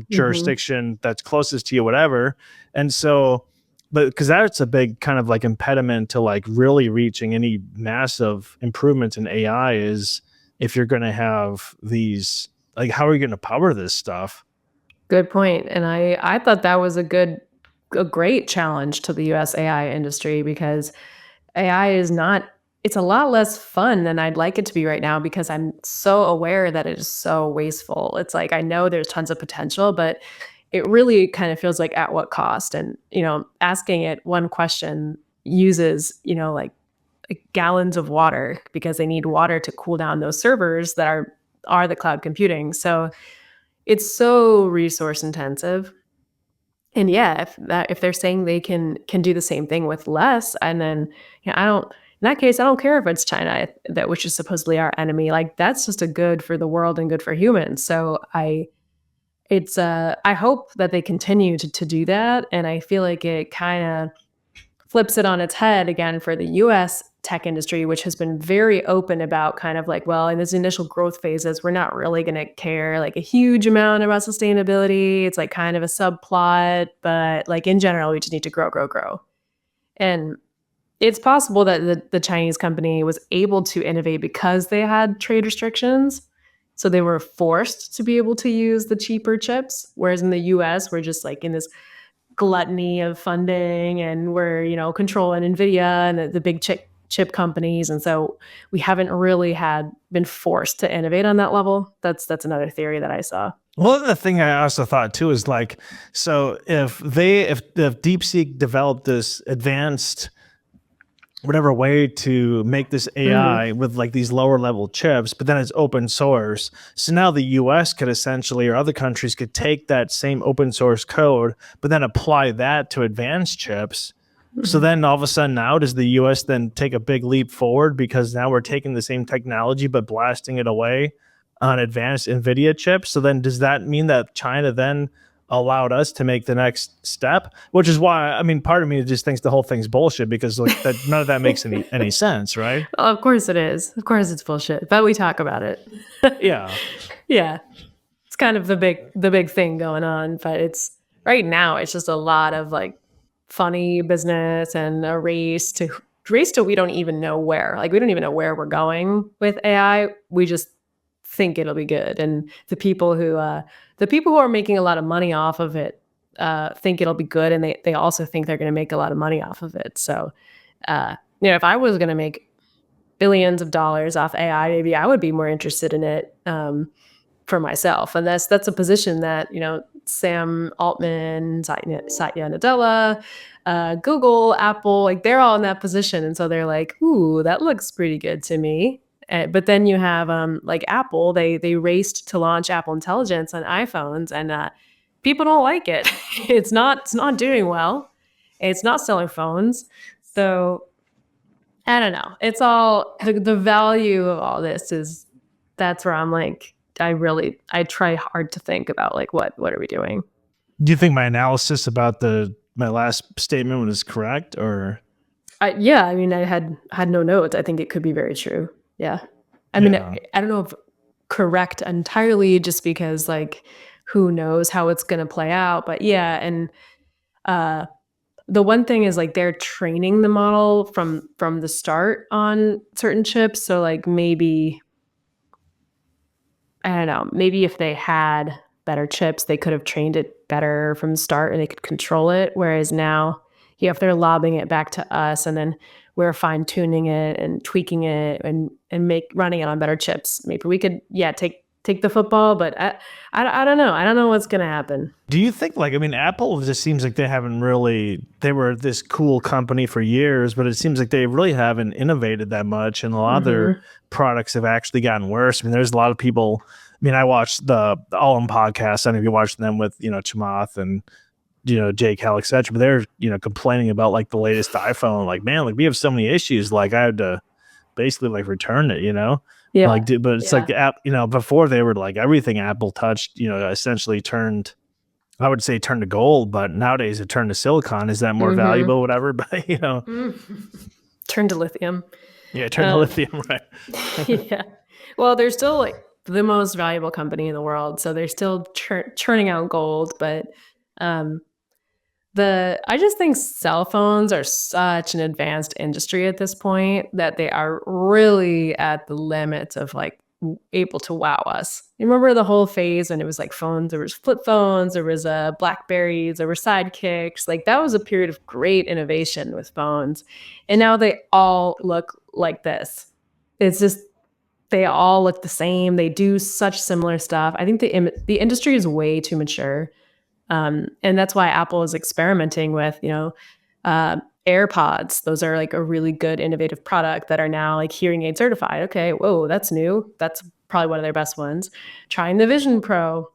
jurisdiction that's closest to you, whatever. And so, but because that's a big kind of like impediment to like really reaching any massive improvements in AI is if you're going to have these, like, how are you going to power this stuff? Good point. And I thought that was a great challenge to the US AI industry because AI is not, it's a lot less fun than I'd like it to be right now because I'm so aware that it is so wasteful. It's like I know there's tons of potential, but it really kind of feels like at what cost? And, asking it one question uses, like gallons of water because they need water to cool down those servers that are the cloud computing. So it's so resource intensive. And yeah, if they're saying they can do the same thing with less, and then I don't, in that case, I don't care if it's China that which is supposedly our enemy. Like that's just a good for the world and good for humans. So I it's I hope that they continue to do that, and I feel like it kind of flips it on its head again for the US tech industry, which has been very open about kind of like, well, in this initial growth phases, we're not really going to care like a huge amount about sustainability. It's like kind of a subplot, but like in general, we just need to grow, grow, grow. And it's possible that the Chinese company was able to innovate because they had trade restrictions. So they were forced to be able to use the cheaper chips. Whereas in the US, we're just like in this gluttony of funding and we're, controlling NVIDIA and the big chip companies. And so we haven't really been forced to innovate on that level. That's another theory that I saw. Well, the thing I also thought too is like, so if DeepSeek developed this advanced whatever way to make this AI with like these lower level chips, but then it's open source. So now the US could essentially, or other countries could take that same open source code, but then apply that to advanced chips. So then all of a sudden now does the US then take a big leap forward because now we're taking the same technology, but blasting it away on advanced NVIDIA chips. So then does that mean that China then allowed us to make the next step, which is why, I mean, part of me just thinks the whole thing's bullshit because like that, none of that makes any sense, right? Well, of course it is. Of course it's bullshit, but we talk about it. Yeah. Yeah. It's kind of the big thing going on, but it's right now it's just a lot of like funny business and a race to we don't even know where. Like we don't even know where we're going with AI. We just think it'll be good. And the people who are making a lot of money off of it think it'll be good, and they also think they're going to make a lot of money off of it. So, if I was going to make billions of dollars off AI, maybe I would be more interested in it for myself. And that's a position that Sam Altman, Satya Nadella, Google, Apple, like they're all in that position, and so they're like, "Ooh, that looks pretty good to me." But then you have like Apple, they raced to launch Apple Intelligence on iPhones, and people don't like it. It's not doing well. It's not selling phones. So I don't know. It's all the value of all this that's where I'm like, I try hard to think about like what are we doing? Do you think my analysis about my last statement was correct, or? Yeah, I mean, I had no notes. I think it could be very true. Yeah. I mean, I don't know if correct entirely just because like who knows how it's going to play out, but yeah. And the one thing is like they're training the model from the start on certain chips. So like maybe, I don't know, maybe if they had better chips, they could have trained it better from the start and they could control it. Whereas now, if they're lobbing it back to us and then we're fine tuning it and tweaking it and running it on better chips, maybe we could, take the football, but I don't know. I don't know what's going to happen. Do you think like, I mean, Apple just seems like they were this cool company for years, but it seems like they really haven't innovated that much. And a lot of their products have actually gotten worse. I mean, there's a lot of people, I mean, I watched the All In podcast. I don't know if you watched them with, Chamath and, Jake Hell, etc. But they're, complaining about like the latest iPhone. Like, man, like we have so many issues. Like I had to basically like return it, Yeah. Like, but it's like app, before they were like everything Apple touched, essentially turned to gold, but nowadays it turned to silicon. Is that more valuable, whatever? But turn to lithium. Yeah, turn to lithium, right? Yeah. Well, they're still like the most valuable company in the world, so they're still churning out gold. But I just think cell phones are such an advanced industry at this point that they are really at the limits of like able to wow us. You remember the whole phase when it was like phones, there was flip phones, there was Blackberries, there were sidekicks. Like that was a period of great innovation with phones. And now they all look like this. It's just, they all look the same. They do such similar stuff. I think the industry is way too mature. And that's why Apple is experimenting with, AirPods. Those are like a really good innovative product that are now like hearing aid certified. Okay, whoa, that's new. That's probably one of their best ones. Trying the Vision Pro,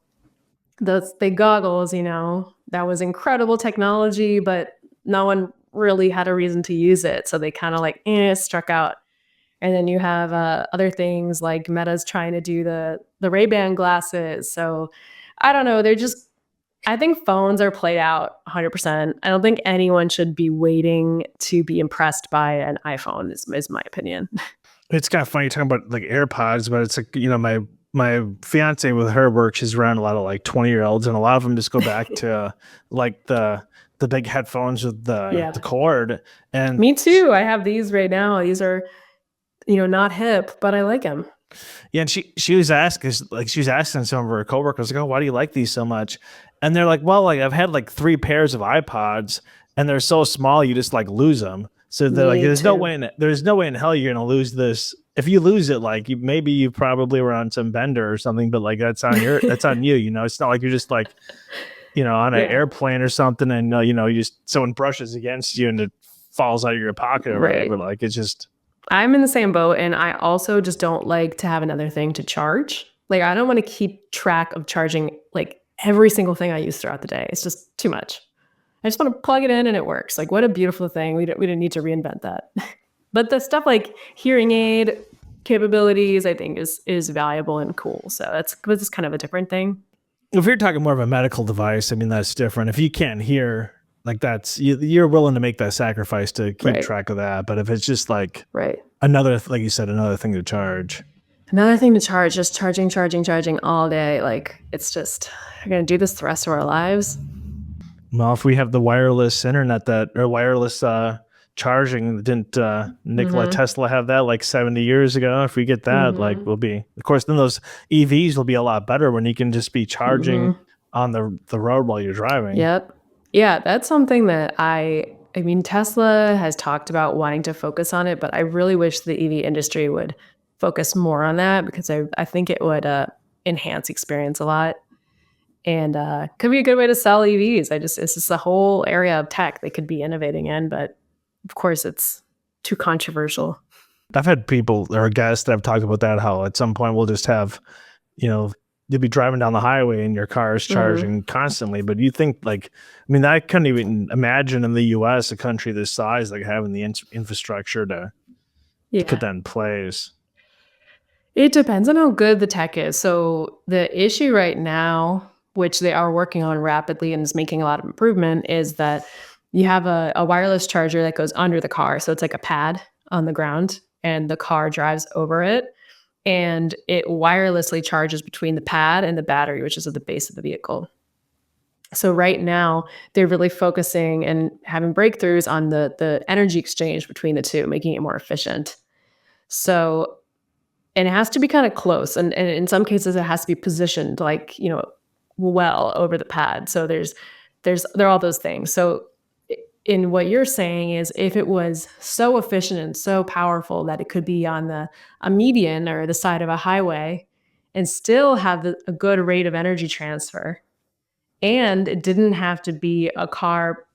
those big goggles, that was incredible technology, but no one really had a reason to use it. So they kind of like struck out. And then you have other things like Meta's trying to do the Ray-Ban glasses. So I don't know. They're just, I think phones are played out 100%. I don't think anyone should be waiting to be impressed by an iPhone, is my opinion. It's kind of funny talking about like AirPods, but it's like, my fiance with her work, she's around a lot of like 20-year-olds, and a lot of them just go back to like the big headphones with the cord. And me too. I have these right now. These are, not hip, but I like them. Yeah, and she was asking, some of her coworkers, like, "Oh, why do you like these so much?" And they're like, "Well, like I've had like 3 pairs of iPods, and they're so small, you just like lose them." So they're like, "There's no way in hell you're gonna lose this. If you lose it, like maybe you probably were on some bender or something, but like that's on you. It's not like you're just like, on an airplane or something, and you just someone brushes against you and it falls out of your pocket or whatever. Like it's just." I'm in the same boat, and I also just don't like to have another thing to charge. Like, I don't want to keep track of charging like every single thing I use throughout the day. It's just too much. I just want to plug it in and it works. Like, what a beautiful thing. We didn't need to reinvent that. But the stuff like hearing aid capabilities, I think is valuable and cool. So that's kind of a different thing. If you're talking more of a medical device, I mean, that's different. If you can't hear, like that's you're willing to make that sacrifice to keep track of that. But if it's just like another, like you said, another thing to charge, just charging all day. Like it's just, we're gonna do this the rest of our lives. Well, if we have the wireless internet or wireless charging, didn't Nikola Tesla have that like 70 years ago? If we get that, like we'll be, of course, then those EVs will be a lot better when you can just be charging on the road while you're driving. Yep. Yeah, that's something that I mean, Tesla has talked about wanting to focus on it, but I really wish the EV industry would focus more on that because I think it would enhance experience a lot and could be a good way to sell EVs. It's just a whole area of tech they could be innovating in, but of course it's too controversial. I've had people or guests that have talked about that, how at some point we'll just have, you'll be driving down the highway and your car is charging constantly. But you think I couldn't even imagine in the US, a country this size, like having the infrastructure to put that in place. It depends on how good the tech is. So the issue right now, which they are working on rapidly and is making a lot of improvement, is that you have a wireless charger that goes under the car. So it's like a pad on the ground and the car drives over it. And it wirelessly charges between the pad and the battery, which is at the base of the vehicle. So right now, they're really focusing and having breakthroughs on the energy exchange between the two, making it more efficient. So, and it has to be kind of close. And in some cases, it has to be positioned like, well over the pad. So there are all those things. So in what you're saying is if it was so efficient and so powerful that it could be on a median or the side of a highway and still have a good rate of energy transfer, and it didn't have to be a car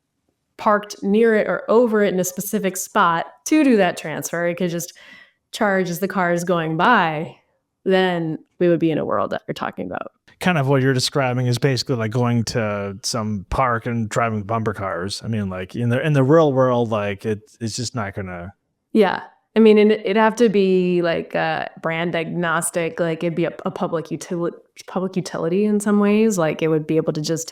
parked near it or over it in a specific spot to do that transfer, it could just charge as the car is going by, then we would be in a world that you're talking about. Kind of what you're describing is basically like going to some park and driving bumper cars. I mean, like in the real world, like it's just not gonna. Yeah, I mean, it'd have to be like brand agnostic. Like it'd be a public utility in some ways. Like it would be able to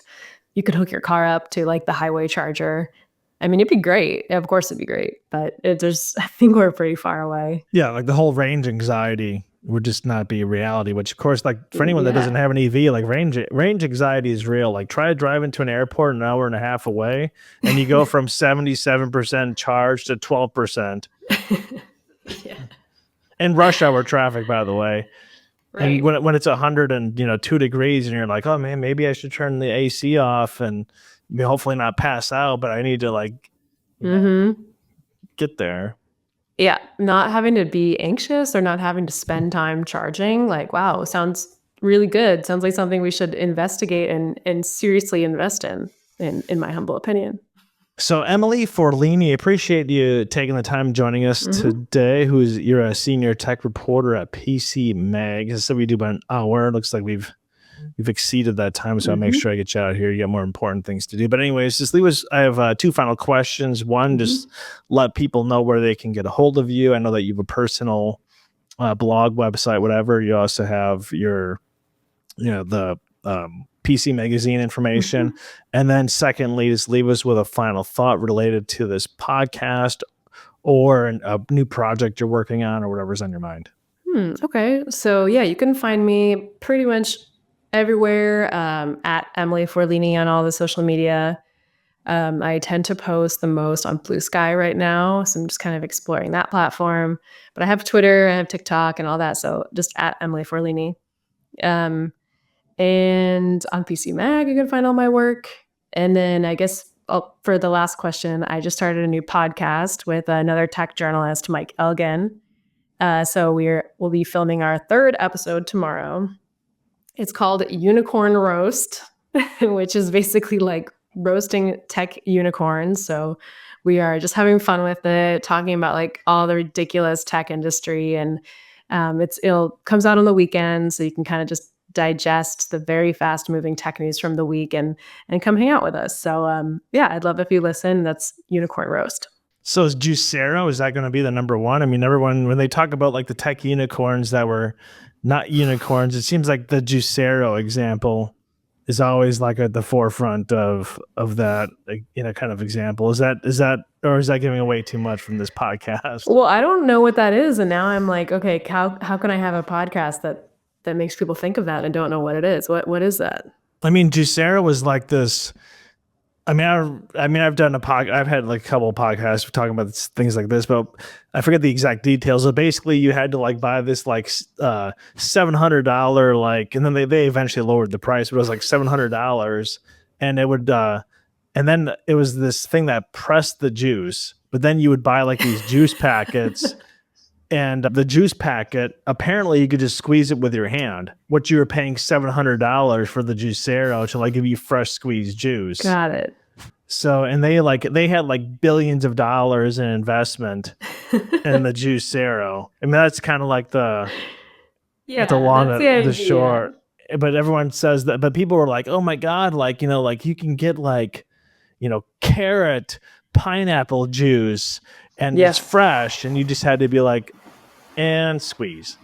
you could hook your car up to like the highway charger. I mean, it'd be great. Of course, it'd be great, but I think we're pretty far away. Yeah, like the whole range anxiety would just not be a reality, which of course, like for anyone that doesn't have an EV, like range anxiety is real. Like try driving to an airport an hour and a half away and you go from 77% charge to 12%. And rush hour traffic, by the way. Right. And when it's 102 degrees and you're like, oh man, maybe I should turn the AC off and hopefully not pass out, but I need to like get there. Yeah, not having to be anxious or not having to spend time charging. Like, wow, sounds really good. Sounds like something we should investigate and seriously invest in my humble opinion. So Emily Forlini, appreciate you taking the time joining us today. You're a senior tech reporter at PCMag. As I said, we do about an hour. It looks like we've exceeded that time, so I'll make sure I get you out of here. You got more important things to do. But anyways, just leave us. I have 2 final questions. One, just let people know where they can get a hold of you. I know that you have a personal blog, website, whatever. You also have your, the PC Magazine information. And then secondly, just leave us with a final thought related to this podcast or a new project you're working on or whatever's on your mind. Okay. So yeah, you can find me pretty much everywhere at Emily Forlini on all the social media. I tend to post the most on Blue Sky right now. So I'm just kind of exploring that platform. But I have Twitter, I have TikTok and all that. So just at Emily Forlini. And on PCMag, you can find all my work. And then I guess for the last question, I just started a new podcast with another tech journalist, Mike Elgin. So we'll be filming our 3rd episode tomorrow. It's called Unicorn Roast, which is basically like roasting tech unicorns. So we are just having fun with it, talking about like all the ridiculous tech industry, and it'll comes out on the weekend, so you can kind of just digest the very fast moving tech news from the week and come hang out with us. So yeah, I'd love if you listen. That's Unicorn Roast. So is Juicero, is that going to be the number one? I mean, everyone, when they talk about like the tech unicorns that were not unicorns, it seems like the Juicero example is always like at the forefront of that, kind of example. Is that, or is that giving away too much from this podcast? Well, I don't know what that is. And now I'm like, okay, how can I have a podcast that makes people think of that and don't know what it is? What is that? I mean, Juicero was like this. I mean, I've done I've had like a couple of podcasts talking about things like this, but I forget the exact details. So basically, you had to like buy this like $700 like, and then they eventually lowered the price, but it was like $700, and it would, and then it was this thing that pressed the juice, but then you would buy like these juice packets, and the juice packet apparently you could just squeeze it with your hand. What you were paying $700 for the Juicero to like give you fresh squeezed juice. Got it. So, and they had like billions of dollars in investment in the Juicero. I mean, that's kind of like the long the short. But everyone says that. But people were like, "Oh my god!" Like like you can get like carrot pineapple juice and it's fresh, and you just had to be like, and squeeze.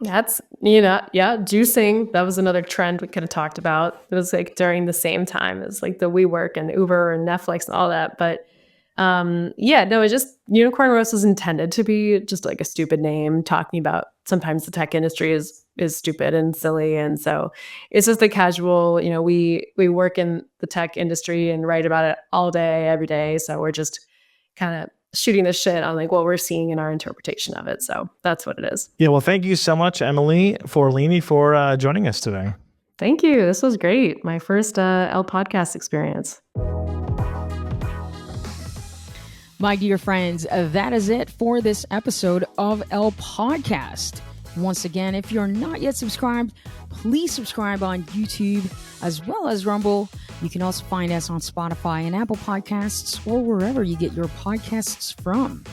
That's, juicing. That was another trend we could have talked about. It was like during the same time as like the WeWork and Uber and Netflix and all that. But it's just Unicorn Roast is intended to be just like a stupid name, talking about sometimes the tech industry is stupid and silly. And so it's just a casual, we work in the tech industry and write about it all day, every day. So we're just kind of shooting the shit on like what we're seeing in our interpretation of it. So that's what it is. Yeah. Well, thank you so much, Emily Forlini, for joining us today. Thank you. This was great. My first L podcast experience. My dear friends, that is it for this episode of L Podcast. Once again, if you're not yet subscribed, please subscribe on YouTube as well as Rumble. You can also find us on Spotify and Apple Podcasts or wherever you get your podcasts from.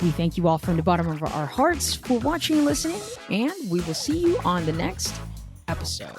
We thank you all from the bottom of our hearts for watching and listening, and we will see you on the next episode.